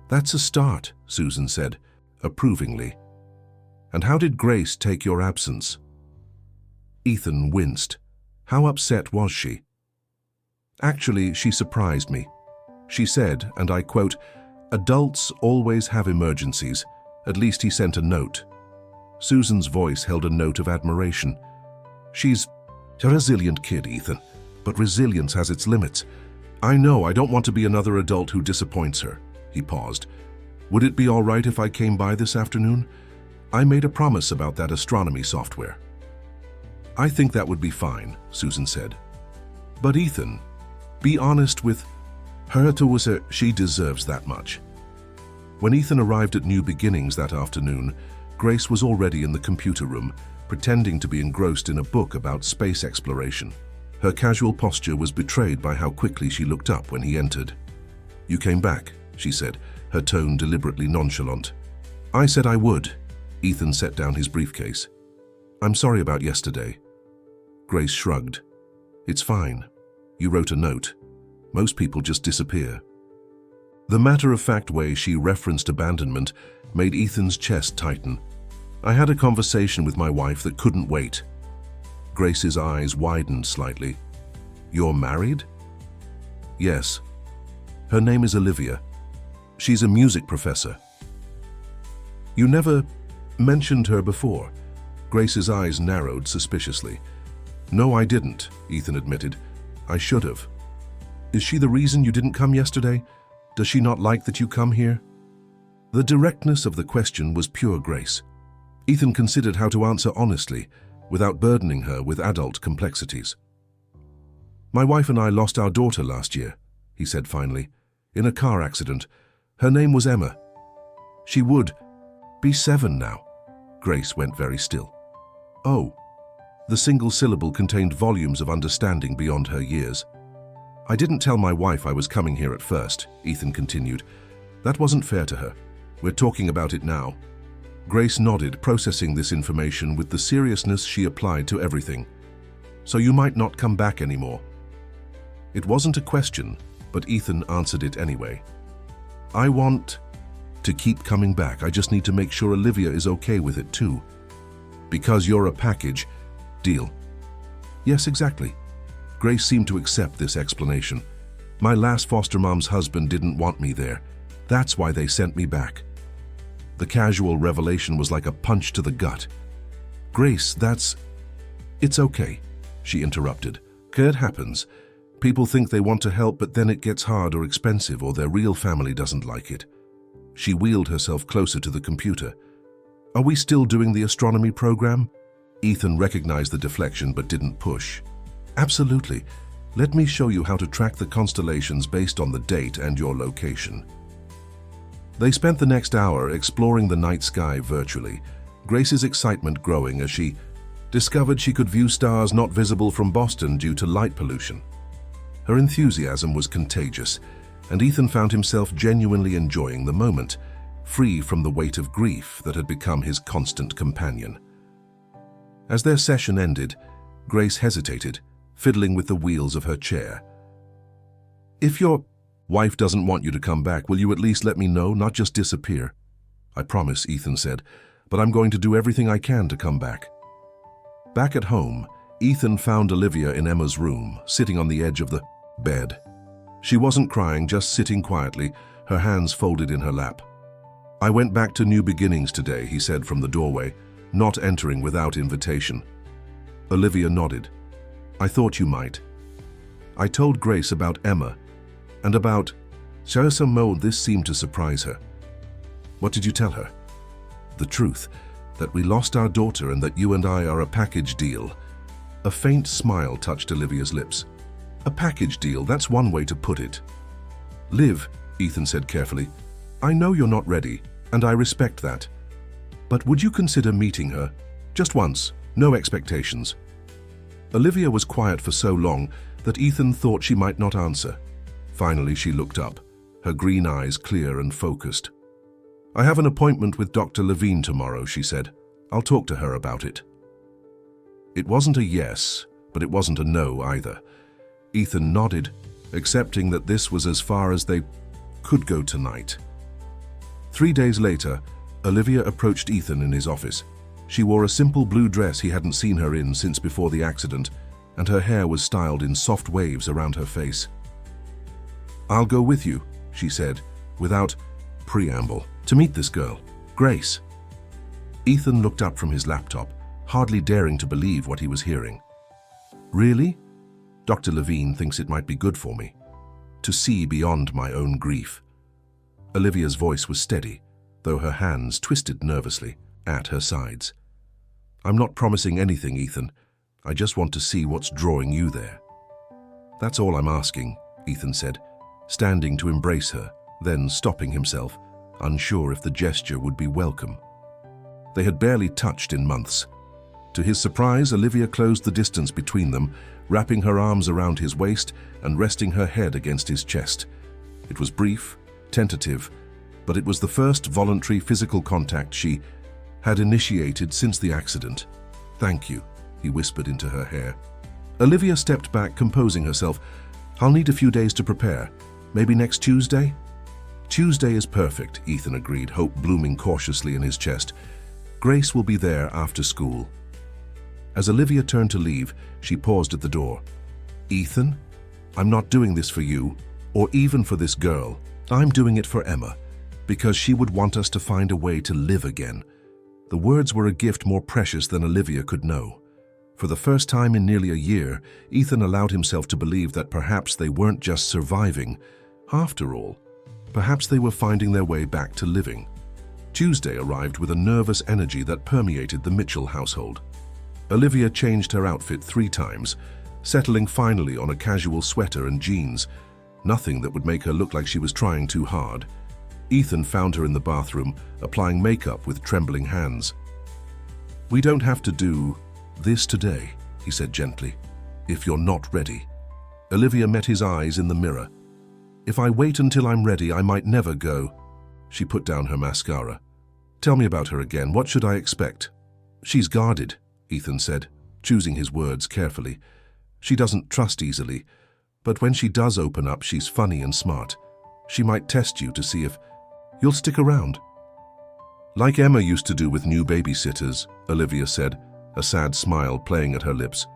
"That's a start," Susan said, approvingly. "And how did Grace take your absence?" Ethan winced. How upset was she? "Actually, she surprised me. She said, and I quote, 'Adults always have emergencies, At least he sent a note. Susan's voice held a note of admiration. She's a resilient kid, Ethan, but resilience has its limits. I know I don't want to be another adult who disappoints her. He paused. Would it be all right if I came by this afternoon? I made a promise about that astronomy software. I think that would be fine, Susan said. But Ethan, be honest with her. She deserves that much. When Ethan arrived at New Beginnings that afternoon, Grace was already in the computer room, pretending to be engrossed in a book about space exploration. Her casual posture was betrayed by how quickly she looked up when he entered. You came back, she said, her tone deliberately nonchalant. I said I would. Ethan set down his briefcase. I'm sorry about yesterday. Grace shrugged. It's fine. You wrote a note. Most people just disappear. The matter-of-fact way she referenced abandonment made Ethan's chest tighten. I had a conversation with my wife that couldn't wait. Grace's eyes widened slightly. You're married? Yes. Her name is Olivia. She's a music professor. You never mentioned her before. Grace's eyes narrowed suspiciously. No, I didn't, Ethan admitted. I should have. Is she the reason you didn't come yesterday? Does she not like that you come here? The directness of the question was pure grace. Ethan considered how to answer honestly, without burdening her with adult complexities. My wife and I lost our daughter last year, he said finally, in a car accident. Her name was Emma. She would be 7 now. Grace went very still. Oh. The single syllable contained volumes of understanding beyond her years. I didn't tell my wife I was coming here at first, Ethan continued. That wasn't fair to her. We're talking about it now. Grace nodded, processing this information with the seriousness she applied to everything. So you might not come back anymore. It wasn't a question, but Ethan answered it anyway. I want to keep coming back. I just need to make sure Olivia is okay with it too. Because you're a package deal. Yes, exactly. Grace seemed to accept this explanation. My last foster mom's husband didn't want me there. That's why they sent me back. The casual revelation was like a punch to the gut. Grace, it's okay, she interrupted. It happens. People think they want to help, but then it gets hard or expensive, or their real family doesn't like it. She wheeled herself closer to the computer. Are we still doing the astronomy program? Ethan recognized the deflection but didn't push. Absolutely. Let me show you how to track the constellations based on the date and your location. They spent the next hour exploring the night sky virtually, Grace's excitement growing as she discovered she could view stars not visible from Boston due to light pollution. Her enthusiasm was contagious, and Ethan found himself genuinely enjoying the moment, free from the weight of grief that had become his constant companion. As their session ended, Grace hesitated, fiddling with the wheels of her chair. If your wife doesn't want you to come back, will you at least let me know, not just disappear? I promise, Ethan said, but I'm going to do everything I can to come back. Back at home, Ethan found Olivia in Emma's room, sitting on the edge of the bed. She wasn't crying, just sitting quietly, her hands folded in her lap. I went back to New Beginnings today, he said from the doorway, not entering without invitation. Olivia nodded. I thought you might. I told Grace about Emma and about Mo. This seemed to surprise her. What did you tell her? The truth, that we lost our daughter and that you and I are a package deal. A faint smile touched Olivia's lips. A package deal, that's one way to put it. Liv, Ethan said carefully, I know you're not ready, and I respect that. But would you consider meeting her? Just once, no expectations. Olivia was quiet for so long that Ethan thought she might not answer. Finally, she looked up, her green eyes clear and focused. I have an appointment with Dr. Levine tomorrow, she said. I'll talk to her about it. It wasn't a yes, but it wasn't a no either. Ethan nodded, accepting that this was as far as they could go tonight. 3 days later, Olivia approached Ethan in his office. She wore a simple blue dress he hadn't seen her in since before the accident, and her hair was styled in soft waves around her face. I'll go with you, she said, without preamble, to meet this girl. Grace. Ethan looked up from his laptop, hardly daring to believe what he was hearing. Really? Dr. Levine thinks it might be good for me to see beyond my own grief. Olivia's voice was steady, though her hands twisted nervously at her sides. I'm not promising anything, Ethan. I just want to see what's drawing you there. That's all I'm asking, Ethan said, standing to embrace her, then stopping himself, unsure if the gesture would be welcome. They had barely touched in months. To his surprise, Olivia closed the distance between them, wrapping her arms around his waist and resting her head against his chest. It was brief, tentative, but it was the first voluntary physical contact she had initiated since the accident. Thank you, he whispered into her hair. Olivia stepped back, composing herself. I'll need a few days to prepare. Maybe next Tuesday? Tuesday is perfect, Ethan agreed, hope blooming cautiously in his chest. Grace will be there after school. As Olivia turned to leave, she paused at the door. Ethan, I'm not doing this for you, or even for this girl. I'm doing it for Emma, because she would want us to find a way to live again. The words were a gift more precious than Olivia could know. For the first time in nearly a year, Ethan allowed himself to believe that perhaps they weren't just surviving. After all, perhaps they were finding their way back to living. Tuesday arrived with a nervous energy that permeated the Mitchell household. Olivia changed her outfit 3 times, settling finally on a casual sweater and jeans, nothing that would make her look like she was trying too hard. Ethan found her in the bathroom, applying makeup with trembling hands. We don't have to do this today, he said gently, if you're not ready. Olivia met his eyes in the mirror. If I wait until I'm ready, I might never go. She put down her mascara. Tell me about her again. What should I expect? She's guarded, Ethan said, choosing his words carefully. She doesn't trust easily, but when she does open up, she's funny and smart. She might test you to see if you'll stick around. Like Emma used to do with new babysitters, Olivia said, a sad smile playing at her lips.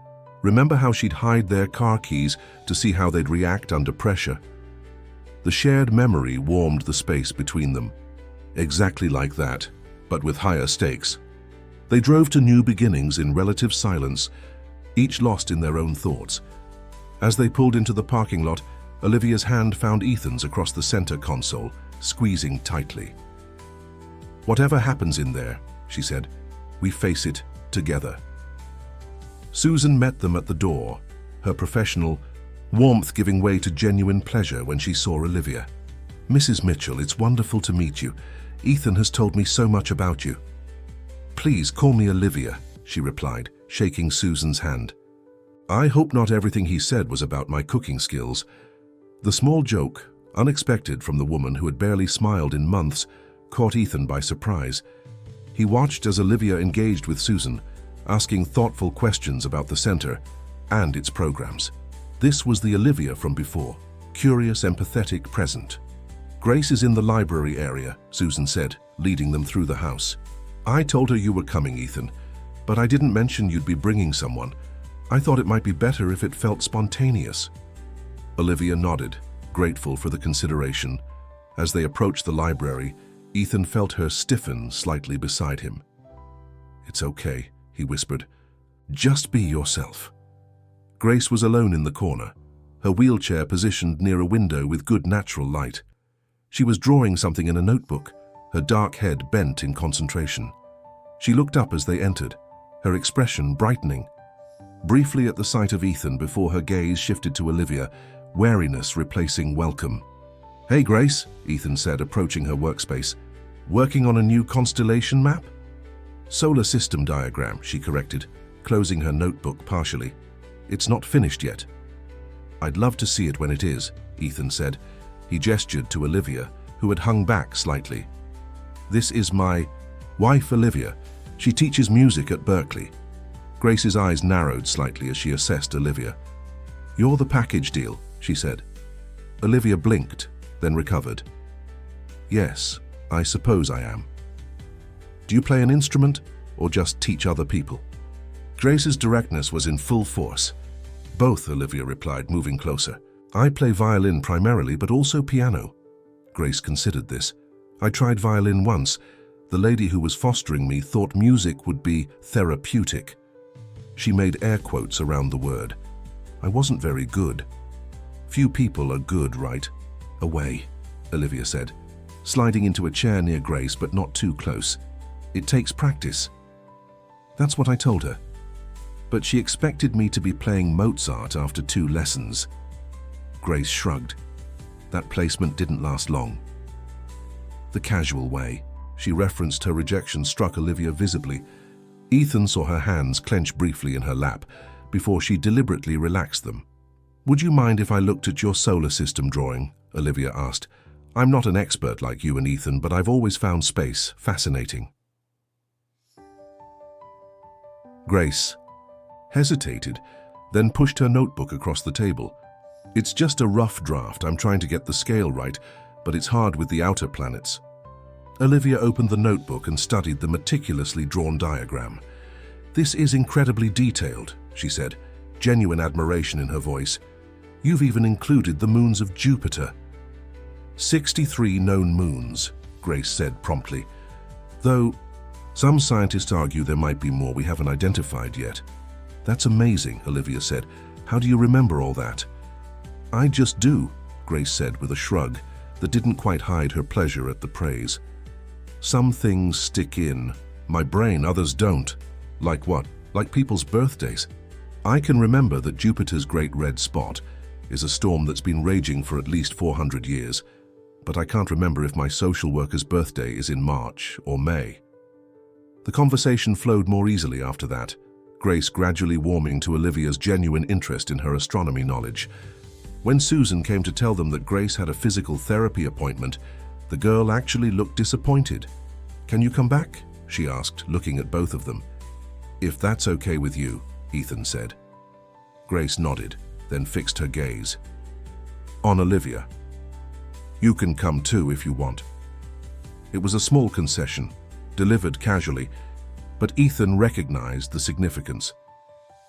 Remember how she'd hide their car keys to see how they'd react under pressure? The shared memory warmed the space between them. Exactly like that, but with higher stakes. They drove to new beginnings in relative silence, each lost in their own thoughts. As they pulled into the parking lot, Olivia's hand found Ethan's across the center console, squeezing tightly. Whatever happens in there, she said, we face it together. Susan met them at the door, her professional warmth giving way to genuine pleasure when she saw Olivia. Mrs. Mitchell, it's wonderful to meet you. Ethan has told me so much about you. Please call me Olivia, she replied, shaking Susan's hand. I hope not everything he said was about my cooking skills. The small joke, unexpected from the woman who had barely smiled in months, caught Ethan by surprise. He watched as Olivia engaged with Susan, asking thoughtful questions about the center and its programs. This was the Olivia from before, curious, empathetic, present. Grace is in the library area, Susan said, leading them through the house. I told her you were coming, Ethan, but I didn't mention you'd be bringing someone. I thought it might be better if it felt spontaneous. Olivia nodded, grateful for the consideration. As they approached the library, Ethan felt her stiffen slightly beside him. It's okay, he whispered. Just be yourself. Grace was alone in the corner, her wheelchair positioned near a window with good natural light. She was drawing something in a notebook, her dark head bent in concentration. She looked up as they entered, her expression brightening. Briefly at the sight of Ethan before her gaze shifted to Olivia, wariness replacing welcome. Hey Grace, Ethan said, approaching her workspace. Working on a new constellation map? Solar system diagram, she corrected, closing her notebook partially. It's not finished yet. I'd love to see it when it is, Ethan said. He gestured to Olivia, who had hung back slightly. This is my wife, Olivia. She teaches music at Berkeley. Grace's eyes narrowed slightly as she assessed Olivia. You're the package deal, she said. Olivia blinked, then recovered. Yes, I suppose I am. Do you play an instrument or just teach other people? Grace's directness was in full force. Both, Olivia replied, moving closer. I play violin primarily, but also piano. Grace considered this. I tried violin once, The lady who was fostering me thought music would be therapeutic. She made air quotes around the word. I wasn't very good. Few people are good, right? Away, Olivia said, sliding into a chair near Grace but not too close. It takes practice. That's what I told her. But she expected me to be playing Mozart after 2 lessons. Grace shrugged. That placement didn't last long. The casual way she referenced her rejection struck Olivia visibly. Ethan saw her hands clench briefly in her lap before she deliberately relaxed them. Would you mind if I looked at your solar system drawing? Olivia asked. I'm not an expert like you and Ethan, but I've always found space fascinating. Grace hesitated, then pushed her notebook across the table. It's just a rough draft. I'm trying to get the scale right, but it's hard with the outer planets. Olivia opened the notebook and studied the meticulously drawn diagram. This is incredibly detailed, she said, genuine admiration in her voice. You've even included the moons of Jupiter. 63 known moons, Grace said promptly. Though some scientists argue there might be more we haven't identified yet. That's amazing, Olivia said. How do you remember all that? I just do, Grace said with a shrug that didn't quite hide her pleasure at the praise. Some things stick in my brain, others don't. Like what? Like people's birthdays. I can remember that Jupiter's great red spot is a storm that's been raging for at least 400 years, but I can't remember if my social worker's birthday is in March or May. The conversation flowed more easily after that, Grace gradually warming to Olivia's genuine interest in her astronomy knowledge. When Susan came to tell them that Grace had a physical therapy appointment, the girl actually looked disappointed. Can you come back? She asked, looking at both of them. If that's okay with you, Ethan said. Grace nodded, then fixed her gaze on Olivia. You can come too if you want. It was a small concession, delivered casually, but Ethan recognized the significance.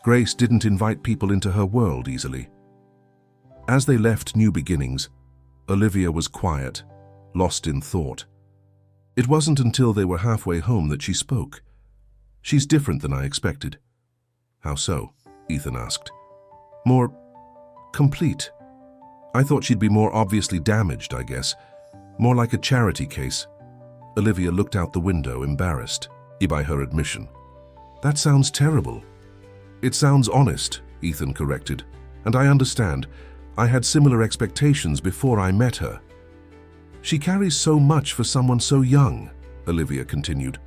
Grace didn't invite people into her world easily. As they left New Beginnings, Olivia was quiet, lost in thought. It wasn't until they were halfway home that she spoke. She's different than I expected. How so? Ethan asked. More complete. I thought she'd be more obviously damaged, I guess. More like a charity case. Olivia looked out the window, embarrassed by her admission. That sounds terrible. It sounds honest, Ethan corrected. And I understand. I had similar expectations before I met her. She carries so much for someone so young, Olivia continued.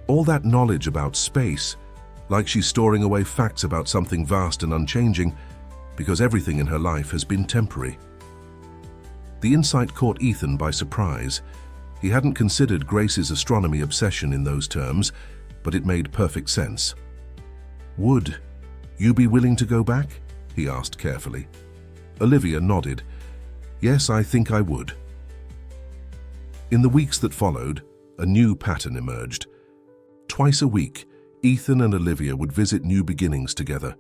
All that knowledge about space, like she's storing away facts about something vast and unchanging, because everything in her life has been temporary. The insight caught Ethan by surprise. He hadn't considered Grace's astronomy obsession in those terms, but it made perfect sense. Would you be willing to go back? He asked carefully. Olivia nodded. Yes, I think I would. In the weeks that followed, a new pattern emerged. Twice a week, Ethan and Olivia would visit New Beginnings together.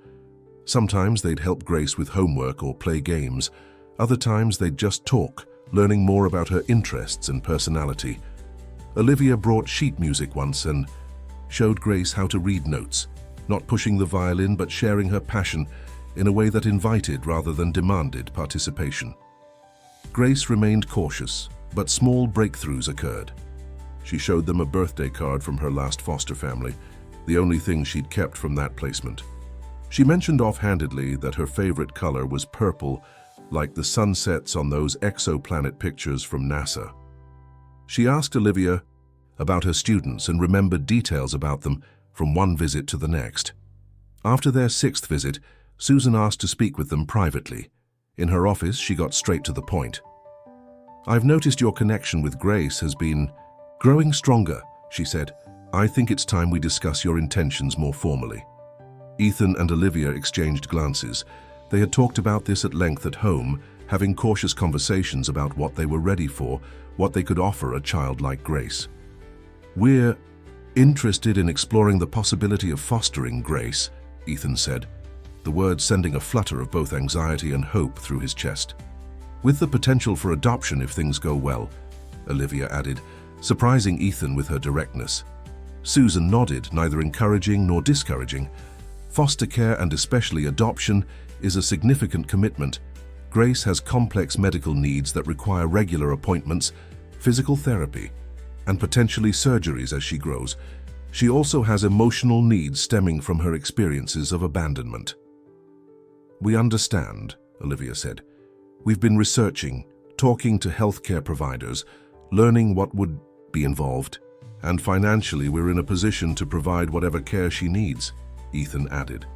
Sometimes they'd help Grace with homework or play games. Other times they'd just talk, learning more about her interests and personality. Olivia brought sheet music once and showed Grace how to read notes, not pushing the violin but sharing her passion in a way that invited rather than demanded participation. Grace remained cautious, but small breakthroughs occurred. She showed them a birthday card from her last foster family, the only thing she'd kept from that placement. She mentioned offhandedly that her favorite color was purple, like the sunsets on those exoplanet pictures from NASA. She asked Olivia about her students and remembered details about them from one visit to the next. After their 6th visit, Susan asked to speak with them privately. In her office, she got straight to the point. I've noticed your connection with Grace has been growing stronger, she said. I think it's time we discuss your intentions more formally. Ethan and Olivia exchanged glances. They had talked about this at length at home, having cautious conversations about what they were ready for, what they could offer a child like Grace. We're interested in exploring the possibility of fostering Grace, Ethan said, the words sending a flutter of both anxiety and hope through his chest. With the potential for adoption if things go well, Olivia added, surprising Ethan with her directness. Susan nodded, neither encouraging nor discouraging. Foster care, and especially adoption, is a significant commitment. Grace has complex medical needs that require regular appointments, physical therapy, and potentially surgeries as she grows. She also has emotional needs stemming from her experiences of abandonment. "We understand," Olivia said. "We've been researching, talking to healthcare providers, learning what would be involved, and financially we're in a position to provide whatever care she needs," Ethan added.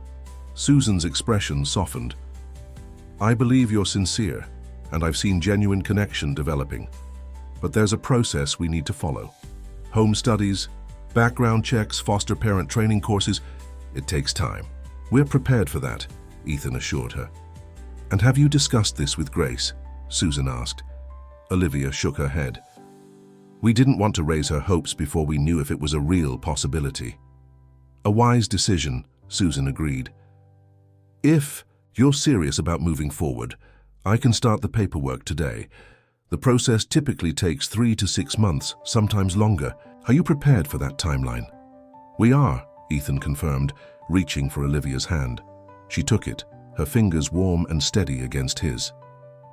Susan's expression softened. "I believe you're sincere, and I've seen genuine connection developing. But there's a process we need to follow. Home studies, background checks, foster parent training courses. It takes time. We're prepared for that," Ethan assured her. "And have you discussed this with Grace?" Susan asked. Olivia shook her head. "We didn't want to raise her hopes before we knew if it was a real possibility." "A wise decision," Susan agreed. "If you're serious about moving forward, I can start the paperwork today. The process typically takes 3 to 6 months, sometimes longer. Are you prepared for that timeline?" "We are," Ethan confirmed, reaching for Olivia's hand. She took it, her fingers warm and steady against his.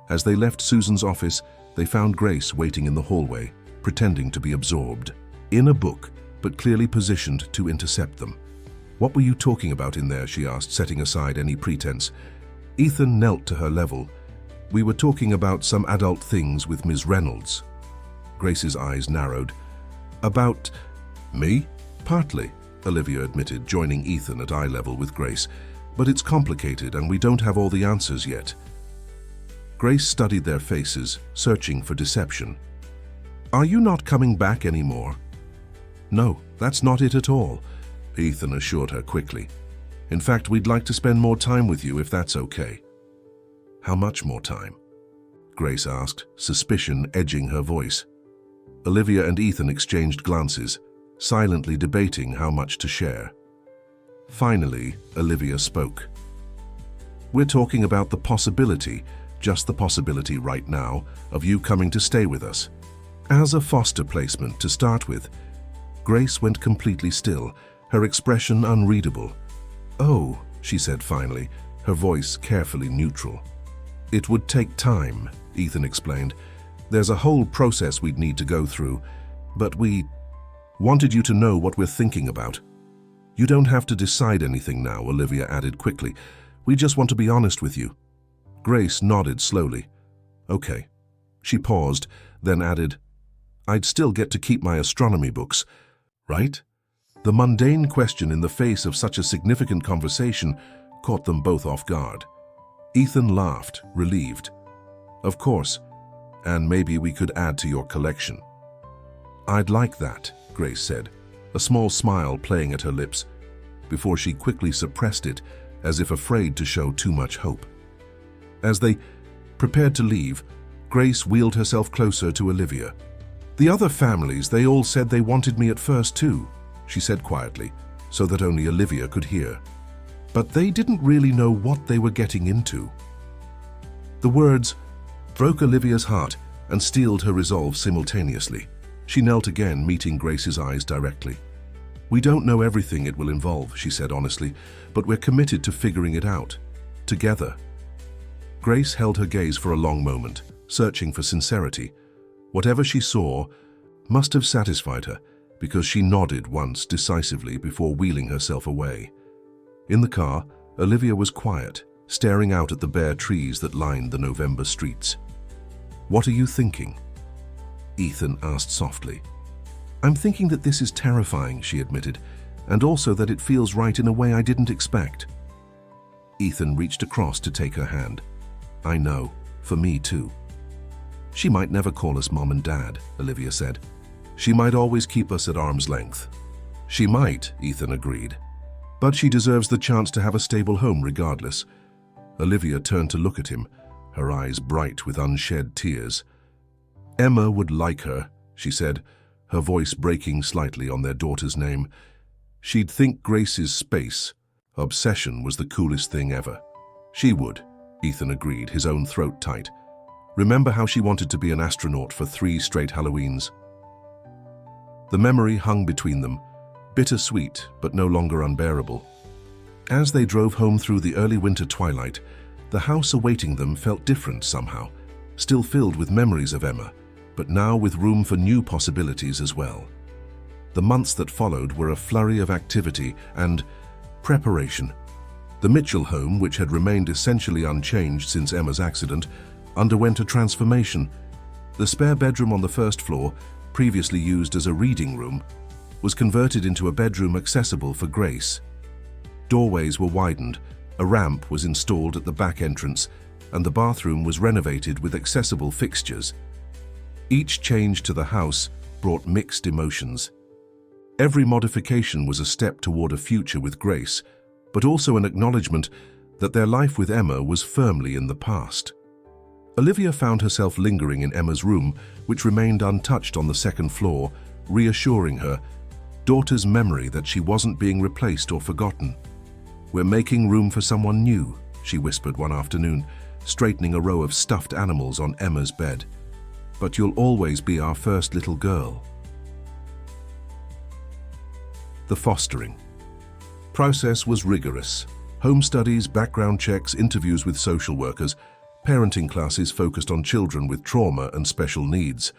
As they left Susan's office, they found Grace waiting in the hallway, pretending to be absorbed. In a book, but clearly positioned to intercept them. "What were you talking about in there?" she asked, setting aside any pretense. Ethan knelt to her level. "We were talking about some adult things with Ms. Reynolds." Grace's eyes narrowed. "About me?" "Partly," Olivia admitted, joining Ethan at eye level with Grace. "But it's complicated and we don't have all the answers yet." Grace studied their faces, searching for deception. "Are you not coming back anymore?" "No, that's not it at all," Ethan assured her quickly. "In fact, we'd like to spend more time with you if that's okay." "How much more time?" Grace asked, suspicion edging her voice. Olivia and Ethan exchanged glances, silently debating how much to share. Finally, Olivia spoke. "We're talking about the possibility, just the possibility right now, of you coming to stay with us. As a foster placement to start with." Grace went completely still, her expression unreadable. "Oh," she said finally, her voice carefully neutral. "It would take time," Ethan explained. "There's a whole process we'd need to go through, but we wanted you to know what we're thinking about." "You don't have to decide anything now," Olivia added quickly. "We just want to be honest with you." Grace nodded slowly. "Okay." She paused, then added, "I'd still get to keep my astronomy books, right?" The mundane question in the face of such a significant conversation caught them both off guard. Ethan laughed, relieved. "Of course, and maybe we could add to your collection." "I'd like that," Grace said, a small smile playing at her lips, before she quickly suppressed it, as if afraid to show too much hope. As they prepared to leave, Grace wheeled herself closer to Olivia. "The other families, they all said they wanted me at first too," she said quietly, so that only Olivia could hear. "But they didn't really know what they were getting into." The words broke Olivia's heart and steeled her resolve simultaneously. She knelt again, meeting Grace's eyes directly. "We don't know everything it will involve," she said honestly, "but we're committed to figuring it out. Together." Grace held her gaze for a long moment, searching for sincerity. Whatever she saw must have satisfied her, because she nodded once decisively before wheeling herself away. In the car, Olivia was quiet, staring out at the bare trees that lined the November streets. "What are you thinking?" Ethan asked softly. "I'm thinking that this is terrifying," she admitted, "and also that it feels right in a way I didn't expect." Ethan reached across to take her hand. "I know, for me too." "She might never call us Mom and Dad," Olivia said. "She might always keep us at arm's length." "She might," Ethan agreed. "But she deserves the chance to have a stable home regardless." Olivia turned to look at him, her eyes bright with unshed tears. "Emma would like her," she said, her voice breaking slightly on their daughter's name. "She'd think Grace's space, obsession, was the coolest thing ever." "She would," Ethan agreed, his own throat tight. "Remember how she wanted to be an astronaut for 3 straight Halloweens?" The memory hung between them, bittersweet but no longer unbearable. As they drove home through the early winter twilight, the house awaiting them felt different somehow, still filled with memories of Emma, but now with room for new possibilities as well. The months that followed were a flurry of activity and preparation. The Mitchell home, which had remained essentially unchanged since Emma's accident, underwent a transformation. The spare bedroom on the first floor, previously used as a reading room, was converted into a bedroom accessible for Grace. Doorways were widened, a ramp was installed at the back entrance, and the bathroom was renovated with accessible fixtures. Each change to the house brought mixed emotions. Every modification was a step toward a future with Grace, but also an acknowledgement that their life with Emma was firmly in the past. Olivia found herself lingering in Emma's room, which remained untouched on the second floor, reassuring her daughter's memory that she wasn't being replaced or forgotten. "We're making room for someone new," she whispered one afternoon, straightening a row of stuffed animals on Emma's bed. "But you'll always be our first little girl." The fostering process was rigorous. Home studies, background checks, interviews with social workers, parenting classes focused on children with trauma and special needs.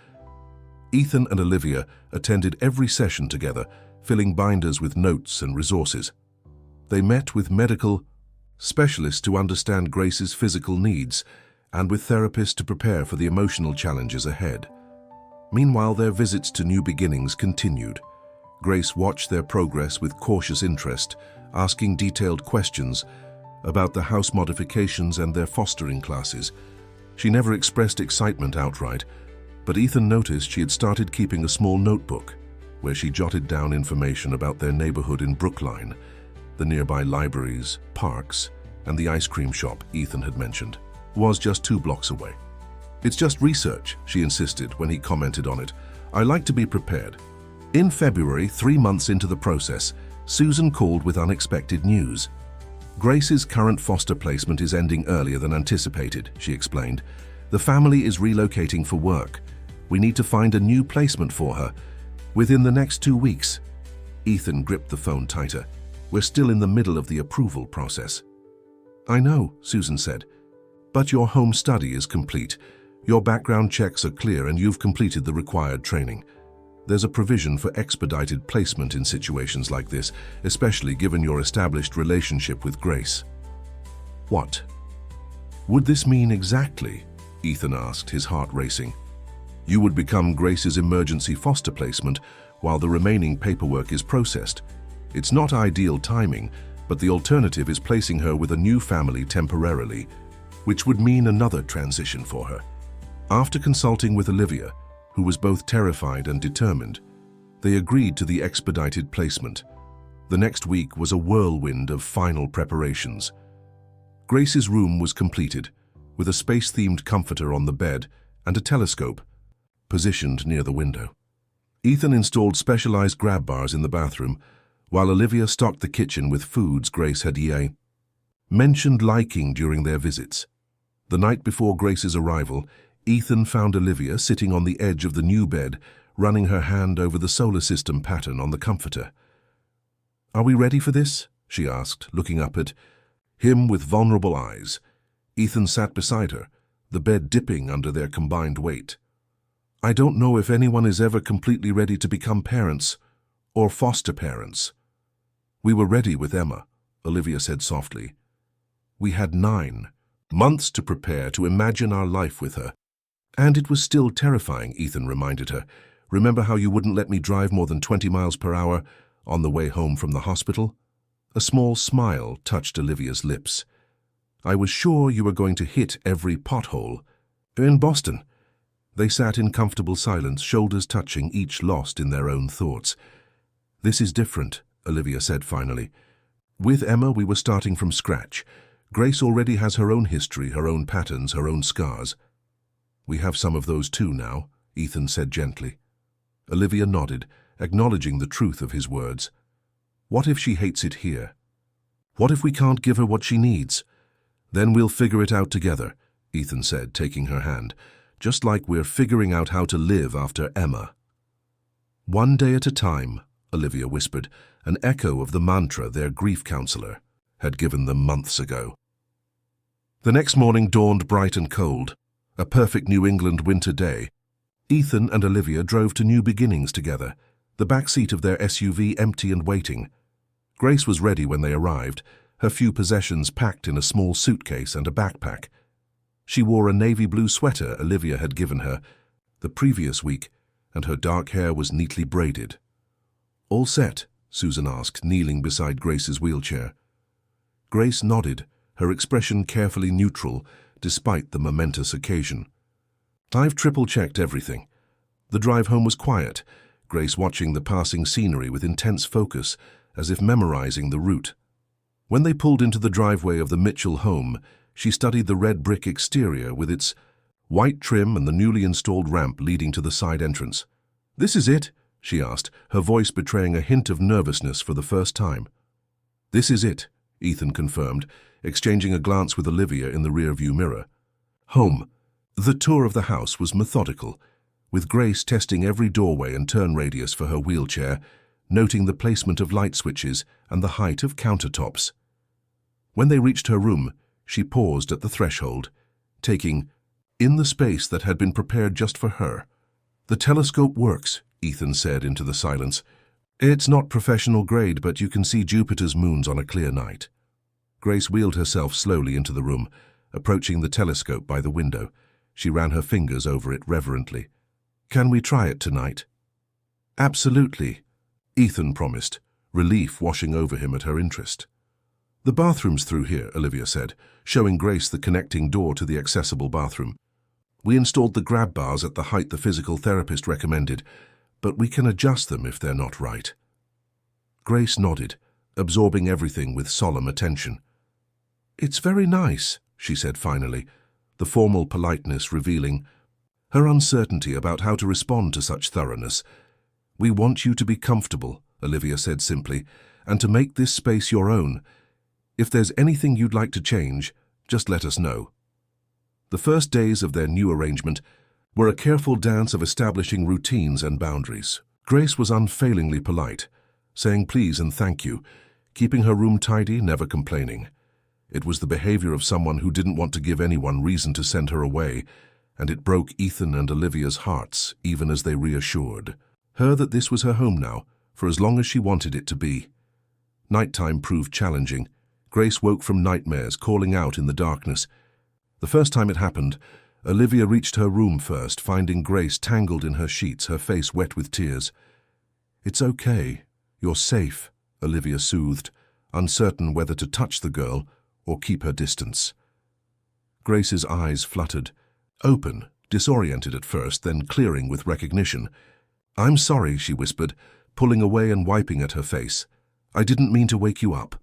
Ethan and Olivia attended every session together, filling binders with notes and resources. They met with medical specialists to understand Grace's physical needs and with therapists to prepare for the emotional challenges ahead. Meanwhile, their visits to New Beginnings continued. Grace watched their progress with cautious interest, asking detailed questions about the house modifications and their fostering classes. She never expressed excitement outright, but Ethan noticed she had started keeping a small notebook where she jotted down information about their neighborhood in Brookline, the nearby libraries, parks, and the ice cream shop Ethan had mentioned was just 2 blocks away. "It's just research," she insisted when he commented on it. "I like to be prepared." In February, 3 months into the process, Susan called with unexpected news. "Grace's current foster placement is ending earlier than anticipated," she explained. "The family is relocating for work. We need to find a new placement for her within the next 2 weeks." Ethan gripped the phone tighter. "We're still in the middle of the approval process." "I know," Susan said, "but your home study is complete. Your background checks are clear and you've completed the required training. There's a provision for expedited placement in situations like this, especially given your established relationship with Grace." "What would this mean exactly?" Ethan asked, his heart racing. "You would become Grace's emergency foster placement while the remaining paperwork is processed. It's not ideal timing, but the alternative is placing her with a new family temporarily, which would mean another transition for her." After consulting with Olivia, who was both terrified and determined, they agreed to the expedited placement. The next week was a whirlwind of final preparations. Grace's room was completed, with a space-themed comforter on the bed and a telescope positioned near the window. Ethan installed specialized grab bars in the bathroom, while Olivia stocked the kitchen with foods Grace had mentioned liking during their visits. The night before Grace's arrival, Ethan found Olivia sitting on the edge of the new bed, running her hand over the solar system pattern on the comforter. "Are we ready for this?" she asked, looking up at him with vulnerable eyes. Ethan sat beside her, the bed dipping under their combined weight. "I don't know if anyone is ever completely ready to become parents or foster parents. We were ready with Emma," Olivia said softly. "We had 9 months to prepare to imagine our life with her. And it was still terrifying," Ethan reminded her. "Remember how you wouldn't let me drive more than 20 miles per hour on the way home from the hospital?" A small smile touched Olivia's lips. "I was sure you were going to hit every pothole in Boston." They sat in comfortable silence, shoulders touching, each lost in their own thoughts. "This is different," Olivia said finally. "With Emma, we were starting from scratch. Grace already has her own history, her own patterns, her own scars." "We have some of those too now," Ethan said gently. Olivia nodded, acknowledging the truth of his words. "What if she hates it here? What if we can't give her what she needs?" "Then we'll figure it out together," Ethan said, taking her hand, "just like we're figuring out how to live after Emma." One day at a time, Olivia whispered, an echo of the mantra their grief counselor had given them months ago. The next morning dawned bright and cold, a perfect New England winter day. Ethan and Olivia drove to New Beginnings together, the back seat of their SUV empty and waiting. Grace was ready when they arrived, her few possessions packed in a small suitcase and a backpack. She wore a navy blue sweater Olivia had given her the previous week, and her dark hair was neatly braided. "All set?" Susan asked, kneeling beside Grace's wheelchair. Grace nodded, her expression carefully neutral, despite the momentous occasion. "I've triple-checked everything." The drive home was quiet, Grace watching the passing scenery with intense focus, as if memorizing the route. When they pulled into the driveway of the Mitchell home, she studied the red brick exterior with its white trim and the newly installed ramp leading to the side entrance. "This is it?" she asked, her voice betraying a hint of nervousness for the first time. "This is it," Ethan confirmed, exchanging a glance with Olivia in the rearview mirror. Home. The tour of the house was methodical, with Grace testing every doorway and turn radius for her wheelchair, noting the placement of light switches and the height of countertops. When they reached her room, she paused at the threshold, taking in the space that had been prepared just for her. "The telescope works," Ethan said into the silence. "It's not professional grade, but you can see Jupiter's moons on a clear night." Grace wheeled herself slowly into the room, approaching the telescope by the window. She ran her fingers over it reverently. "Can we try it tonight?" "Absolutely," Ethan promised, relief washing over him at her interest. "The bathroom's through here," Olivia said, showing Grace the connecting door to the accessible bathroom. "We installed the grab bars at the height the physical therapist recommended, but we can adjust them if they're not right." Grace nodded, absorbing everything with solemn attention. "It's very nice," she said finally, the formal politeness revealing her uncertainty about how to respond to such thoroughness. "We want you to be comfortable," Olivia said simply, "and to make this space your own. If there's anything you'd like to change, just let us know." The first days of their new arrangement were a careful dance of establishing routines and boundaries. Grace was unfailingly polite, saying please and thank you, keeping her room tidy, never complaining. It was the behavior of someone who didn't want to give anyone reason to send her away, and it broke Ethan and Olivia's hearts, even as they reassured her that this was her home now, for as long as she wanted it to be. Nighttime proved challenging. Grace woke from nightmares, calling out in the darkness. The first time it happened, Olivia reached her room first, finding Grace tangled in her sheets, her face wet with tears. "It's okay. You're safe," Olivia soothed, uncertain whether to touch the girl or keep her distance. Grace's eyes fluttered, open, disoriented at first, then clearing with recognition. "I'm sorry," she whispered, pulling away and wiping at her face. "I didn't mean to wake you up."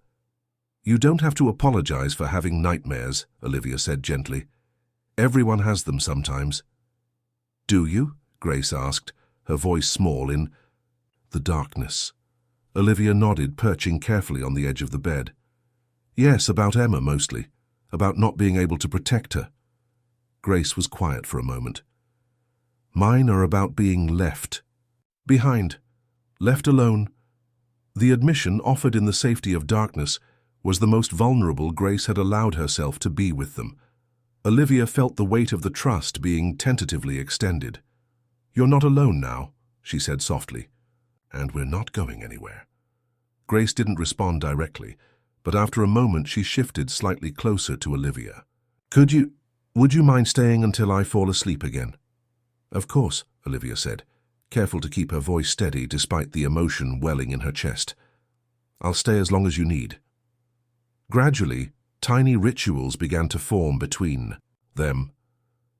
"You don't have to apologize for having nightmares," Olivia said gently. "Everyone has them sometimes." "Do you?" Grace asked, her voice small in the darkness. Olivia nodded, perching carefully on the edge of the bed. "Yes, about Emma mostly, about not being able to protect her." Grace was quiet for a moment. "Mine are about being left behind, left alone." The admission, offered in the safety of darkness, was the most vulnerable Grace had allowed herself to be with them. Olivia felt the weight of the trust being tentatively extended. "You're not alone now," she said softly, "and we're not going anywhere." Grace didn't respond directly, but after a moment she shifted slightly closer to Olivia. Would you mind staying until I fall asleep again?" "Of course," Olivia said, careful to keep her voice steady despite the emotion welling in her chest. "I'll stay as long as you need." Gradually, tiny rituals began to form between them.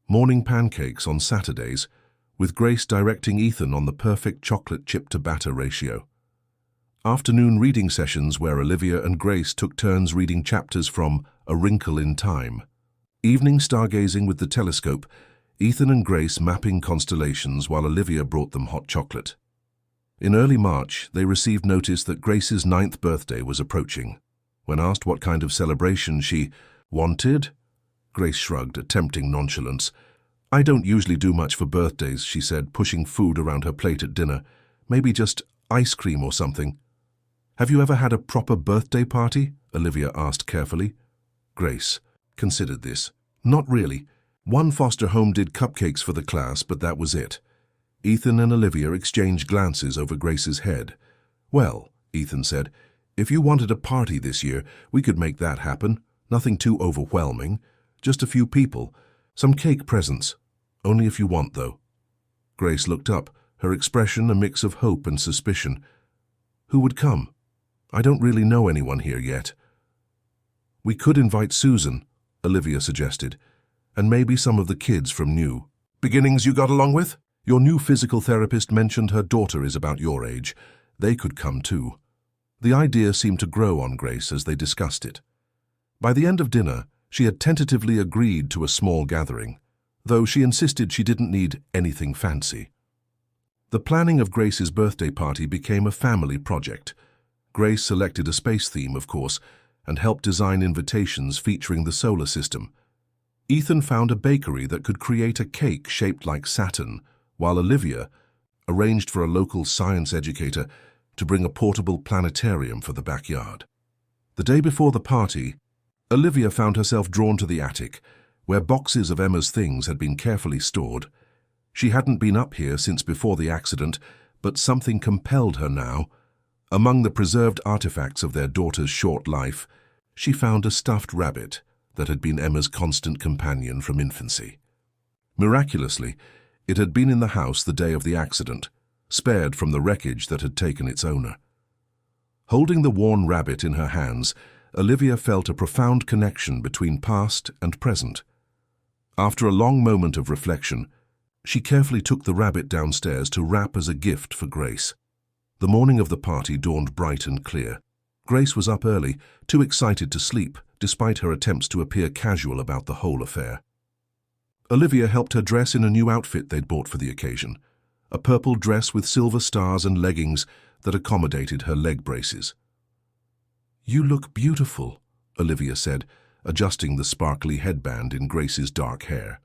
Morning pancakes on Saturdays, with Grace directing Ethan on the perfect chocolate chip-to-batter ratio. Afternoon reading sessions where Olivia and Grace took turns reading chapters from A Wrinkle in Time. Evening stargazing with the telescope, Ethan and Grace mapping constellations while Olivia brought them hot chocolate. In early March, they received notice that Grace's 9th birthday was approaching. When asked what kind of celebration she wanted, Grace shrugged, attempting nonchalance. "I don't usually do much for birthdays," she said, pushing food around her plate at dinner. Maybe just ice cream or something. Have you ever had a proper birthday party? Olivia asked carefully. Grace considered this. Not really. One foster home did cupcakes for the class, but that was it. Ethan and Olivia exchanged glances over Grace's head. Well, Ethan said, if you wanted a party this year, we could make that happen. Nothing too overwhelming. Just a few people. Some cake presents. Only if you want, though. Grace looked up, her expression a mix of hope and suspicion. Who would come? I don't really know anyone here yet. We could invite Susan, Olivia suggested, and maybe some of the kids from New Beginnings you got along with? Your new physical therapist mentioned her daughter is about your age. They could come too. The idea seemed to grow on Grace as they discussed it. By the end of dinner, she had tentatively agreed to a small gathering, though she insisted she didn't need anything fancy. The planning of Grace's birthday party became a family project. Grace selected a space theme, of course, and helped design invitations featuring the solar system. Ethan found a bakery that could create a cake shaped like Saturn, while Olivia arranged for a local science educator to bring a portable planetarium for the backyard. The day before the party, Olivia found herself drawn to the attic, where boxes of Emma's things had been carefully stored. She hadn't been up here since before the accident, but something compelled her now. Among the preserved artifacts of their daughter's short life, she found a stuffed rabbit that had been Emma's constant companion from infancy. Miraculously, it had been in the house the day of the accident, spared from the wreckage that had taken its owner. Holding the worn rabbit in her hands, Olivia felt a profound connection between past and present. After a long moment of reflection, she carefully took the rabbit downstairs to wrap as a gift for Grace. The morning of the party dawned bright and clear. Grace was up early, too excited to sleep, despite her attempts to appear casual about the whole affair. Olivia helped her dress in a new outfit they'd bought for the occasion, a purple dress with silver stars and leggings that accommodated her leg braces. "You look beautiful," Olivia said, adjusting the sparkly headband in Grace's dark hair.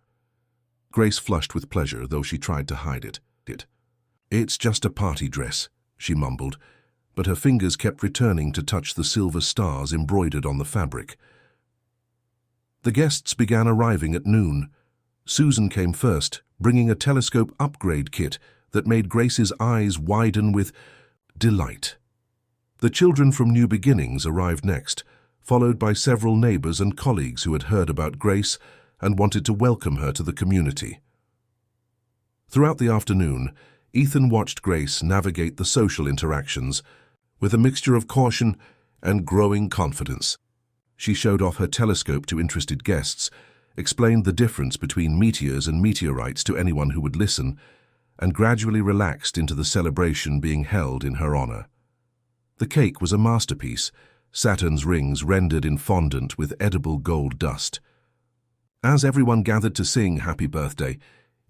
Grace flushed with pleasure, though she tried to hide it. "It's just a party dress," she mumbled, but her fingers kept returning to touch the silver stars embroidered on the fabric. The guests began arriving at noon. Susan came first, bringing a telescope upgrade kit that made Grace's eyes widen with delight. The children from New Beginnings arrived next, followed by several neighbors and colleagues who had heard about Grace and wanted to welcome her to the community. Throughout the afternoon, Ethan watched Grace navigate the social interactions with a mixture of caution and growing confidence. She showed off her telescope to interested guests, explained the difference between meteors and meteorites to anyone who would listen, and gradually relaxed into the celebration being held in her honor. The cake was a masterpiece, Saturn's rings rendered in fondant with edible gold dust. As everyone gathered to sing Happy Birthday,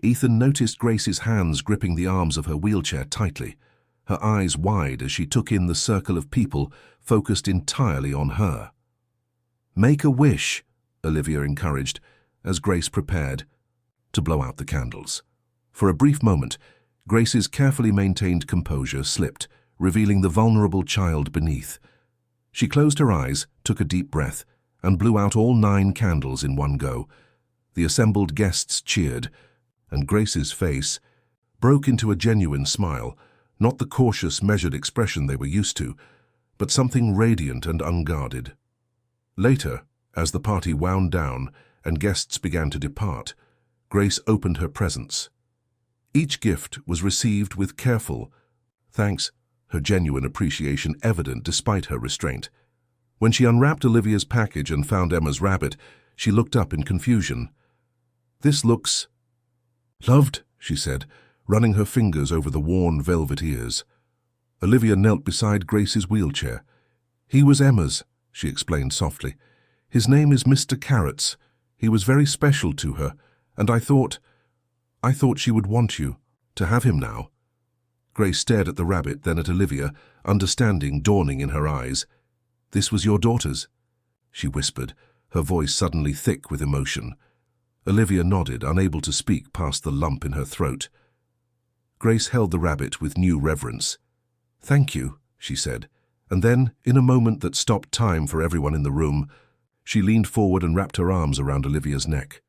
Ethan noticed Grace's hands gripping the arms of her wheelchair tightly, her eyes wide as she took in the circle of people focused entirely on her. "Make a wish," Olivia encouraged, as Grace prepared to blow out the candles. For a brief moment, Grace's carefully maintained composure slipped, revealing the vulnerable child beneath. She closed her eyes, took a deep breath, and blew out all 9 candles in one go. The assembled guests cheered, and Grace's face broke into a genuine smile, not the cautious, measured expression they were used to, but something radiant and unguarded. Later, as the party wound down and guests began to depart, Grace opened her presents. Each gift was received with careful thanks, her genuine appreciation evident despite her restraint. When she unwrapped Olivia's package and found Emma's rabbit, she looked up in confusion. "This looks loved," she said, running her fingers over the worn velvet ears. Olivia knelt beside Grace's wheelchair. "He was Emma's," she explained softly. "His name is Mr. Carrots. He was very special to her, and I thought she would want you to have him now." Grace stared at the rabbit, then at Olivia, understanding dawning in her eyes. "This was your daughter's?" she whispered, her voice suddenly thick with emotion. Olivia nodded, unable to speak past the lump in her throat. Grace held the rabbit with new reverence. "Thank you," she said, and then, in a moment that stopped time for everyone in the room, she leaned forward and wrapped her arms around Olivia's neck.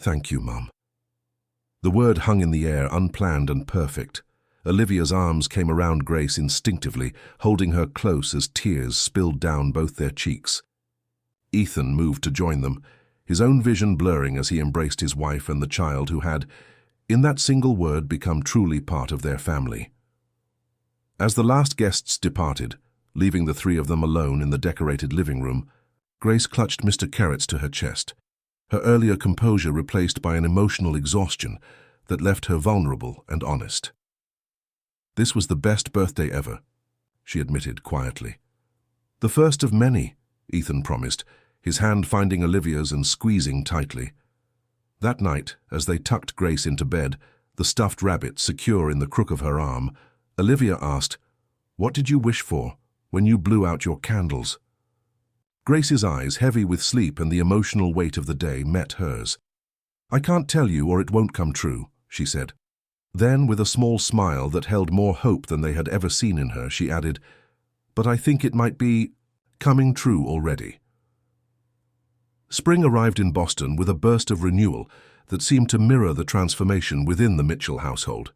"Thank you, Mum." The word hung in the air, unplanned and perfect. Olivia's arms came around Grace instinctively, holding her close as tears spilled down both their cheeks. Ethan moved to join them, his own vision blurring as he embraced his wife and the child who had, in that single word, become truly part of their family. As the last guests departed, leaving the three of them alone in the decorated living room, Grace clutched Mr. Carrots to her chest, her earlier composure replaced by an emotional exhaustion that left her vulnerable and honest. "This was the best birthday ever," she admitted quietly. "The first of many," Ethan promised, his hand finding Olivia's and squeezing tightly. That night, as they tucked Grace into bed, the stuffed rabbit secure in the crook of her arm, Olivia asked, "What did you wish for when you blew out your candles?" Grace's eyes, heavy with sleep and the emotional weight of the day, met hers. "I can't tell you or it won't come true," she said. Then, with a small smile that held more hope than they had ever seen in her, she added, "But I think it might be coming true already." Spring arrived in Boston with a burst of renewal that seemed to mirror the transformation within the Mitchell household.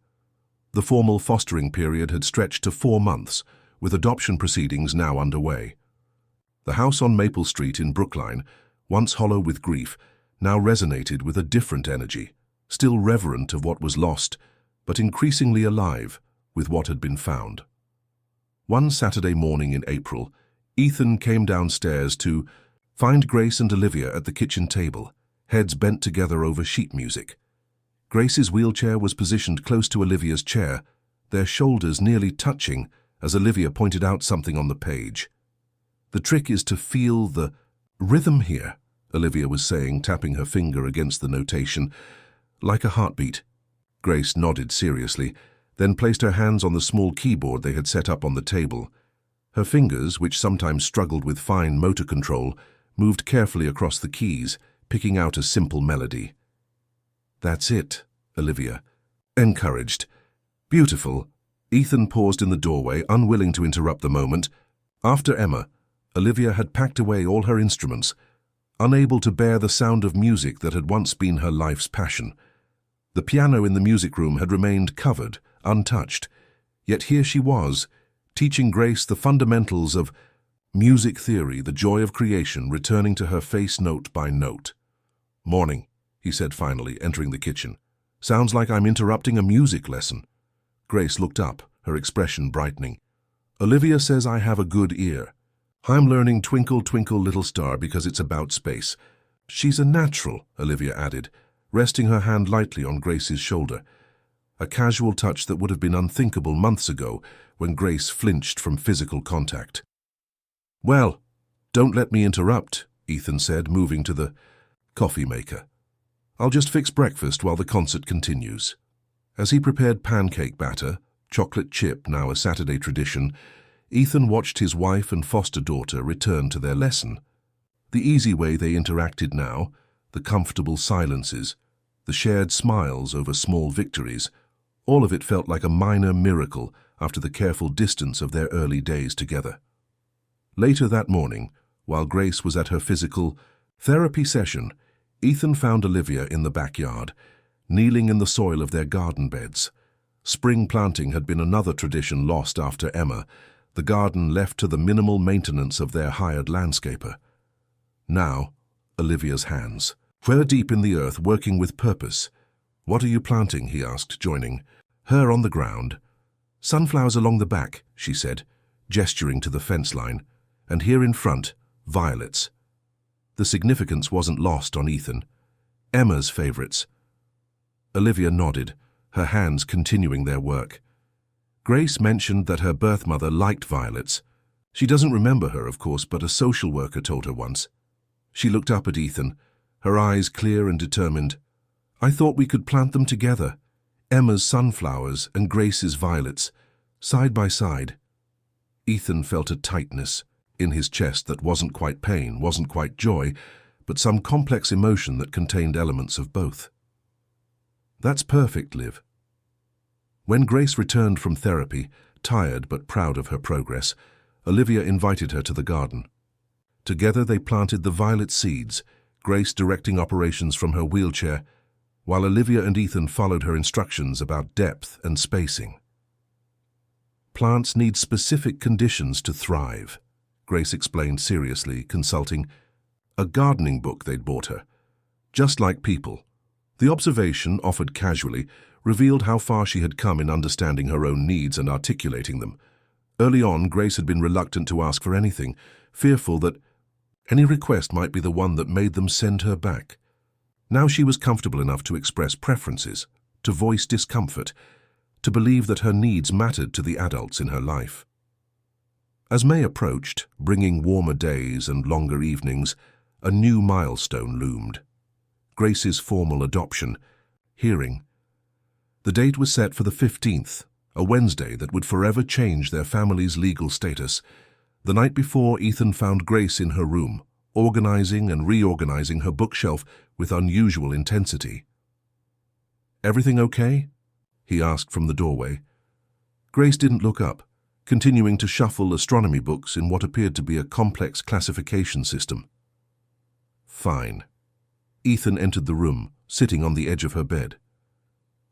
The formal fostering period had stretched to 4 months, with adoption proceedings now underway. The house on Maple Street in Brookline, once hollow with grief, now resonated with a different energy, still reverent of what was lost, but increasingly alive with what had been found. One Saturday morning in April, Ethan came downstairs to find Grace and Olivia at the kitchen table, heads bent together over sheet music. Grace's wheelchair was positioned close to Olivia's chair, their shoulders nearly touching as Olivia pointed out something on the page. "The trick is to feel the rhythm here," Olivia was saying, tapping her finger against the notation, "like a heartbeat." Grace nodded seriously, then placed her hands on the small keyboard they had set up on the table. Her fingers, which sometimes struggled with fine motor control, moved carefully across the keys, picking out a simple melody. "That's it," Olivia encouraged. "Beautiful." Ethan paused in the doorway, unwilling to interrupt the moment. After Emma, Olivia had packed away all her instruments, unable to bear the sound of music that had once been her life's passion. The piano in the music room had remained covered, untouched, yet here she was, teaching Grace the fundamentals of music theory, the joy of creation, returning to her face note by note. "Morning," he said finally, entering the kitchen. "Sounds like I'm interrupting a music lesson." Grace looked up, her expression brightening. "Olivia says I have a good ear. I'm learning Twinkle, Twinkle, Little Star because it's about space. She's a natural," Olivia added, resting her hand lightly on Grace's shoulder, a casual touch that would have been unthinkable months ago when Grace flinched from physical contact. "Well, don't let me interrupt," Ethan said, moving to the coffee maker. "I'll just fix breakfast while the concert continues." As he prepared pancake batter, chocolate chip now a Saturday tradition, Ethan watched his wife and foster daughter return to their lesson. The easy way they interacted now, the comfortable silences, the shared smiles over small victories, all of it felt like a minor miracle after the careful distance of their early days together. Later that morning, while Grace was at her physical therapy session, Ethan found Olivia in the backyard, kneeling in the soil of their garden beds. Spring planting had been another tradition lost after Emma, the garden left to the minimal maintenance of their hired landscaper. Now, Olivia's hands were deep in the earth, working with purpose. "What are you planting?" he asked, joining her on the ground. "Sunflowers along the back," she said, gesturing to the fence line, "and here in front, violets." The significance wasn't lost on Ethan. "Emma's favorites." Olivia nodded, her hands continuing their work. Grace mentioned that her birth mother liked violets. She doesn't remember her, of course, but a social worker told her once. She looked up at Ethan, her eyes clear and determined. "I thought we could plant them together, Emma's sunflowers and Grace's violets, side by side." Ethan felt a tightness in his chest that wasn't quite pain, wasn't quite joy, but some complex emotion that contained elements of both. "That's perfect, Liv." When Grace returned from therapy, tired but proud of her progress, Olivia invited her to the garden. Together they planted the violet seeds, Grace directing operations from her wheelchair, while Olivia and Ethan followed her instructions about depth and spacing. Plants need specific conditions to thrive, Grace explained seriously, consulting a gardening book they'd bought her. Just like people. The observation, offered casually, revealed how far she had come in understanding her own needs and articulating them. Early on, Grace had been reluctant to ask for anything, fearful that any request might be the one that made them send her back. Now she was comfortable enough to express preferences, to voice discomfort, to believe that her needs mattered to the adults in her life. As May approached, bringing warmer days and longer evenings, a new milestone loomed. Grace's formal adoption, hearing. The date was set for the 15th, a Wednesday that would forever change their family's legal status. The night before, Ethan found Grace in her room, organizing and reorganizing her bookshelf with unusual intensity. "Everything okay?" he asked from the doorway. Grace didn't look up, continuing to shuffle astronomy books in what appeared to be a complex classification system. "Fine." Ethan entered the room, sitting on the edge of her bed.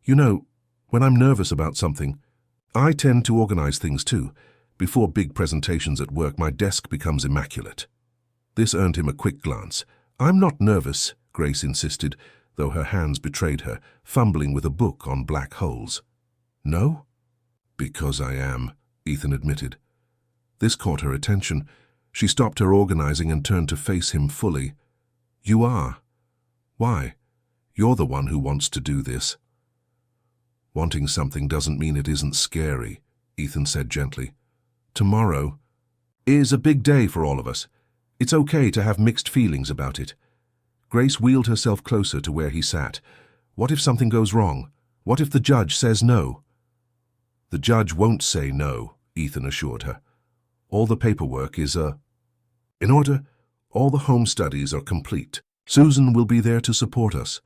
"You know, when I'm nervous about something, I tend to organize things too. Before big presentations at work, my desk becomes immaculate." This earned him a quick glance. "I'm not nervous," Grace insisted, though her hands betrayed her, fumbling with a book on black holes. "No?" "Because I am," Ethan admitted. This caught her attention. She stopped her organizing and turned to face him fully. "You are? Why? You're the one who wants to do this." "Wanting something doesn't mean it isn't scary," Ethan said gently. "Tomorrow is a big day for all of us. It's okay to have mixed feelings about it." Grace wheeled herself closer to where he sat. "What if something goes wrong? What if the judge says no?" "The judge won't say no," Ethan assured her. "All the paperwork is in order. All the home studies are complete. Susan will be there to support us."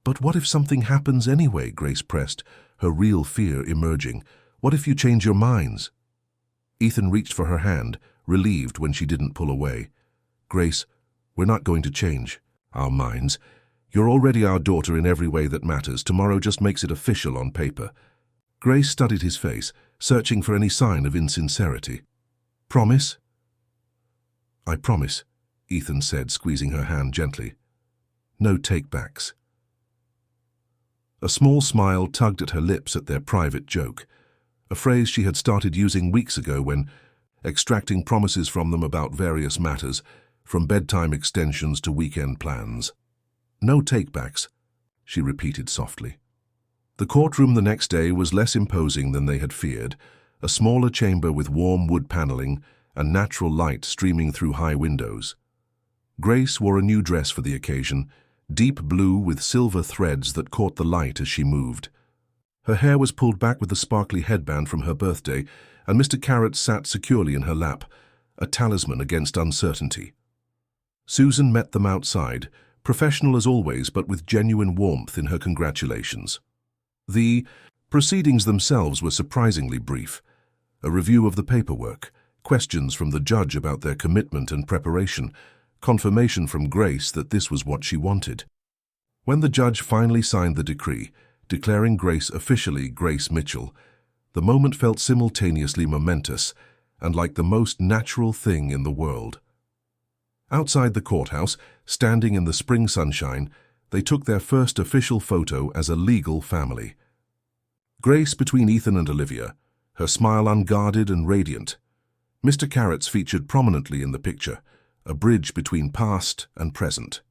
"But what if something happens anyway?" Grace pressed, her real fear emerging. "What if you change your minds?" Ethan reached for her hand, relieved when she didn't pull away. "Grace, we're not going to change our minds. You're already our daughter in every way that matters. Tomorrow just makes it official on paper." Grace studied his face, searching for any sign of insincerity. "Promise?" "I promise," Ethan said, squeezing her hand gently. "No take-backs." A small smile tugged at her lips at their private joke, a phrase she had started using weeks ago when extracting promises from them about various matters, from bedtime extensions to weekend plans. "No take-backs," she repeated softly. The courtroom the next day was less imposing than they had feared, a smaller chamber with warm wood paneling and natural light streaming through high windows. Grace wore a new dress for the occasion, deep blue with silver threads that caught the light as she moved. Her hair was pulled back with a sparkly headband from her birthday, and Mr. Carrot sat securely in her lap, a talisman against uncertainty. Susan met them outside, professional as always, but with genuine warmth in her congratulations. The proceedings themselves were surprisingly brief. A review of the paperwork, questions from the judge about their commitment and preparation, confirmation from Grace that this was what she wanted. When the judge finally signed the decree, declaring Grace officially Grace Mitchell, the moment felt simultaneously momentous and like the most natural thing in the world. Outside the courthouse, standing in the spring sunshine, they took their first official photo as a legal family. Grace between Ethan and Olivia, her smile unguarded and radiant. Mr. Carrots featured prominently in the picture, a bridge between past and present.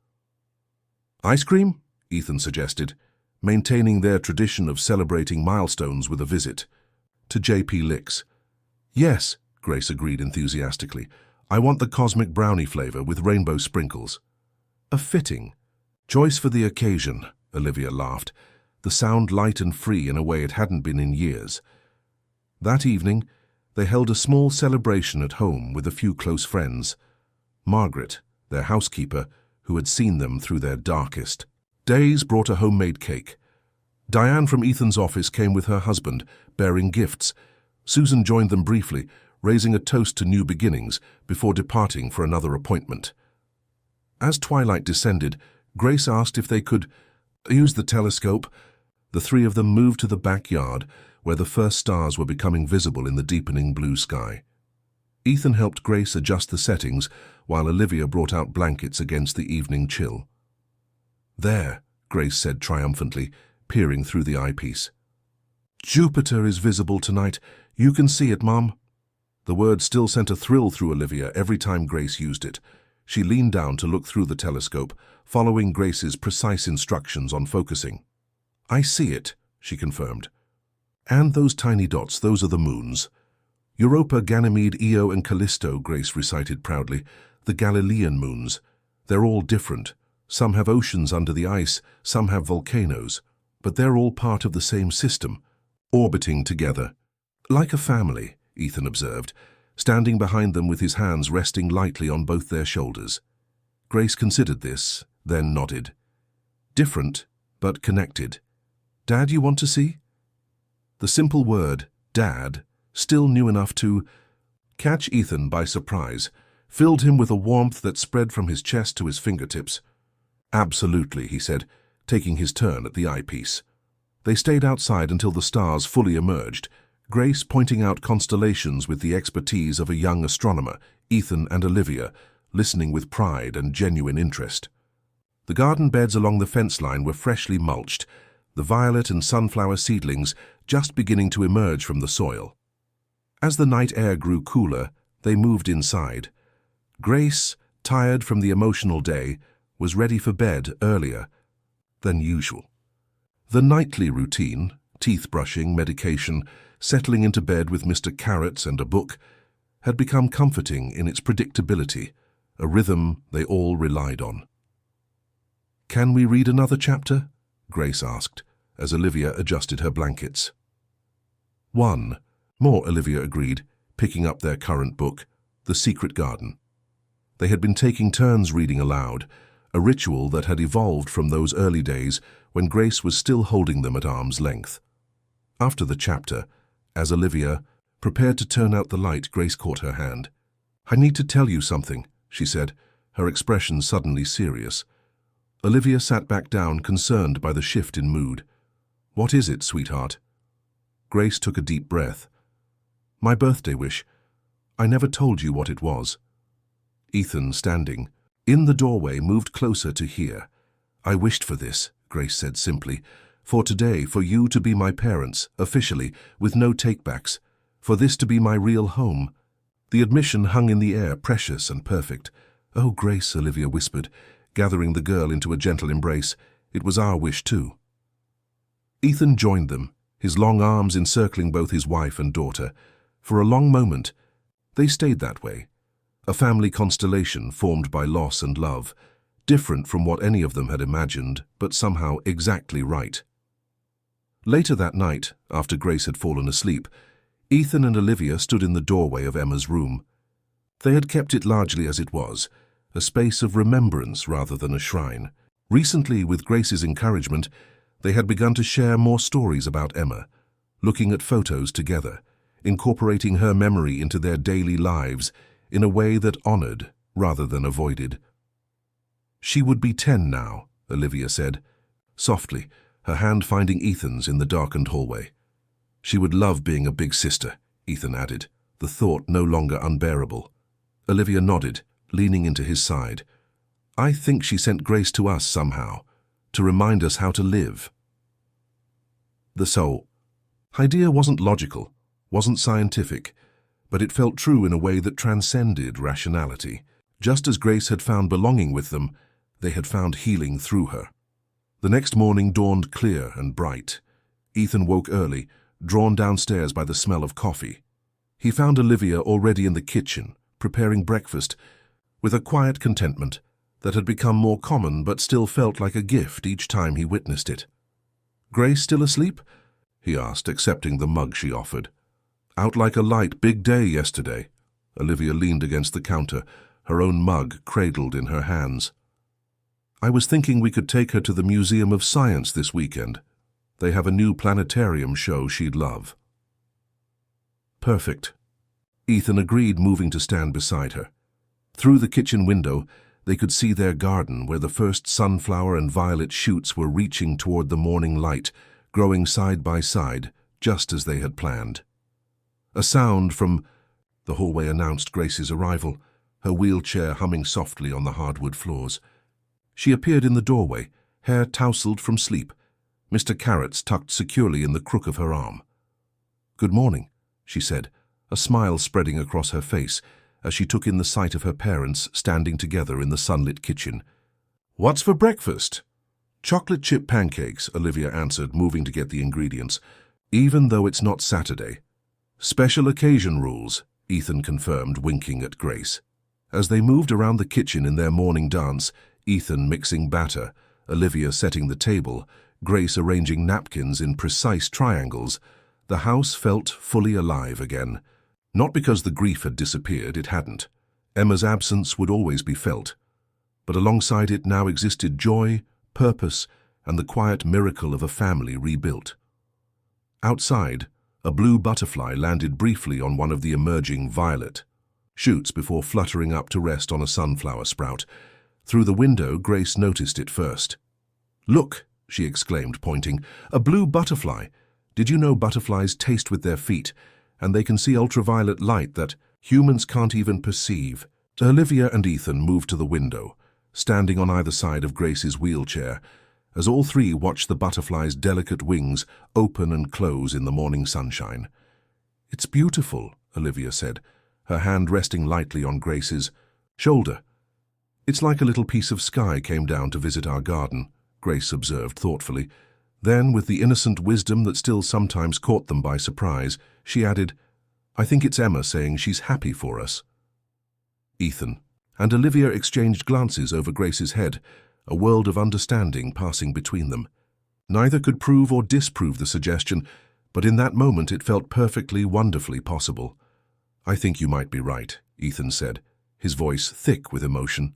"Ice cream?" Ethan suggested, maintaining their tradition of celebrating milestones with a visit. To J.P. Licks. "Yes," Grace agreed enthusiastically. "I want the cosmic brownie flavor with rainbow sprinkles." "A fitting choice for the occasion," Olivia laughed, the sound light and free in a way it hadn't been in years. That evening, they held a small celebration at home with a few close friends. Margaret, their housekeeper, who had seen them through their darkest days, brought a homemade cake. Diane from Ethan's office came with her husband, bearing gifts. Susan joined them briefly, raising a toast to new beginnings before departing for another appointment. As twilight descended, Grace asked if they could use the telescope. The three of them moved to the backyard, where the first stars were becoming visible in the deepening blue sky. Ethan helped Grace adjust the settings, while Olivia brought out blankets against the evening chill. "There," Grace said triumphantly, peering through the eyepiece. "Jupiter is visible tonight. You can see it, Mom." The word still sent a thrill through Olivia every time Grace used it. She leaned down to look through the telescope, following Grace's precise instructions on focusing. "I see it," she confirmed. "And those tiny dots, those are the moons." "Europa, Ganymede, Io, and Callisto," Grace recited proudly. "The Galilean moons. They're all different. Some have oceans under the ice, some have volcanoes. But they're all part of the same system, orbiting together. Like a family," Ethan observed, standing behind them with his hands resting lightly on both their shoulders. Grace considered this, then nodded. "Different, but connected. Dad, you want to see?" The simple word, Dad, still new enough to catch Ethan by surprise, filled him with a warmth that spread from his chest to his fingertips. "Absolutely," he said, taking his turn at the eyepiece. They stayed outside until the stars fully emerged, Grace pointing out constellations with the expertise of a young astronomer, Ethan and Olivia, listening with pride and genuine interest. The garden beds along the fence line were freshly mulched, the violet and sunflower seedlings just beginning to emerge from the soil. As the night air grew cooler, they moved inside. Grace, tired from the emotional day, was ready for bed earlier than usual. The nightly routine, teeth brushing, medication, settling into bed with Mr. Carrots and a book, had become comforting in its predictability, a rhythm they all relied on. "Can we read another chapter?" Grace asked, as Olivia adjusted her blankets. "One more," Olivia agreed, picking up their current book, The Secret Garden. They had been taking turns reading aloud, a ritual that had evolved from those early days when Grace was still holding them at arm's length. After the chapter, as Olivia prepared to turn out the light, Grace caught her hand. "I need to tell you something," she said, her expression suddenly serious. Olivia sat back down, concerned by the shift in mood. "What is it, sweetheart?" Grace took a deep breath. "My birthday wish. I never told you what it was." Ethan, standing in the doorway, moved closer to hear. "I wished for this," Grace said simply. "For today, for you to be my parents, officially, with no takebacks. For this to be my real home." The admission hung in the air, precious and perfect. "Oh, Grace," Olivia whispered, gathering the girl into a gentle embrace. "It was our wish too." Ethan joined them, his long arms encircling both his wife and daughter. For a long moment, they stayed that way, a family constellation formed by loss and love, different from what any of them had imagined, but somehow exactly right. Later that night, after Grace had fallen asleep, Ethan and Olivia stood in the doorway of Emma's room. They had kept it largely as it was, a space of remembrance rather than a shrine. Recently, with Grace's encouragement, they had begun to share more stories about Emma, looking at photos together, incorporating her memory into their daily lives in a way that honored rather than avoided. "She would be 10 now," Olivia said, softly, her hand finding Ethan's in the darkened hallway. "She would love being a big sister," Ethan added, the thought no longer unbearable. Olivia nodded, leaning into his side. "I think she sent Grace to us somehow, to remind us how to live." The soul idea wasn't logical, wasn't scientific, but it felt true in a way that transcended rationality. Just as Grace had found belonging with them, they had found healing through her. The next morning dawned clear and bright. Ethan woke early, drawn downstairs by the smell of coffee. He found Olivia already in the kitchen, preparing breakfast, with a quiet contentment that had become more common but still felt like a gift each time he witnessed it. "Grace still asleep?" he asked, accepting the mug she offered. "Out like a light, big day yesterday." Olivia leaned against the counter, her own mug cradled in her hands. "I was thinking we could take her to the Museum of Science this weekend." They have a new planetarium show she'd love." "Perfect." Ethan agreed, moving to stand beside her. Through the kitchen window, they could see their garden where the first sunflower and violet shoots were reaching toward the morning light, growing side by side, just as they had planned. A sound from the hallway announced Grace's arrival, her wheelchair humming softly on the hardwood floors. She appeared in the doorway, hair tousled from sleep, Mr. Carrots tucked securely in the crook of her arm. "Good morning," she said, a smile spreading across her face as she took in the sight of her parents standing together in the sunlit kitchen. "What's for breakfast?" "Chocolate chip pancakes," Olivia answered, moving to get the ingredients, "even though it's not Saturday." "Special occasion rules," Ethan confirmed, winking at Grace. As they moved around the kitchen in their morning dance, Ethan mixing batter, Olivia setting the table, Grace arranging napkins in precise triangles, the house felt fully alive again. Not because the grief had disappeared, it hadn't. Emma's absence would always be felt. But alongside it now existed joy, purpose, and the quiet miracle of a family rebuilt. Outside, a blue butterfly landed briefly on one of the emerging violet shoots before fluttering up to rest on a sunflower sprout. Through the window, Grace noticed it first. "Look," she exclaimed, pointing, "a blue butterfly. Did you know butterflies taste with their feet, and they can see ultraviolet light that humans can't even perceive?" Olivia and Ethan moved to the window, standing on either side of Grace's wheelchair, as all three watched the butterfly's delicate wings open and close in the morning sunshine. "It's beautiful," Olivia said, her hand resting lightly on Grace's shoulder. "It's like a little piece of sky came down to visit our garden," Grace observed thoughtfully. Then, with the innocent wisdom that still sometimes caught them by surprise, she added, "I think it's Emma saying she's happy for us." Ethan and Olivia exchanged glances over Grace's head, a world of understanding passing between them. Neither could prove or disprove the suggestion, but in that moment it felt perfectly, wonderfully possible. "I think you might be right," Ethan said, his voice thick with emotion.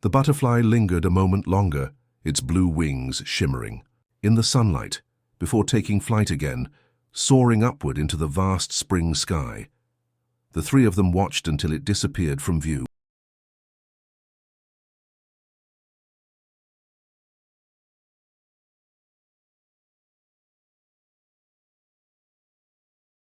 The butterfly lingered a moment longer, its blue wings shimmering in the sunlight, before taking flight again, soaring upward into the vast spring sky. The three of them watched until it disappeared from view.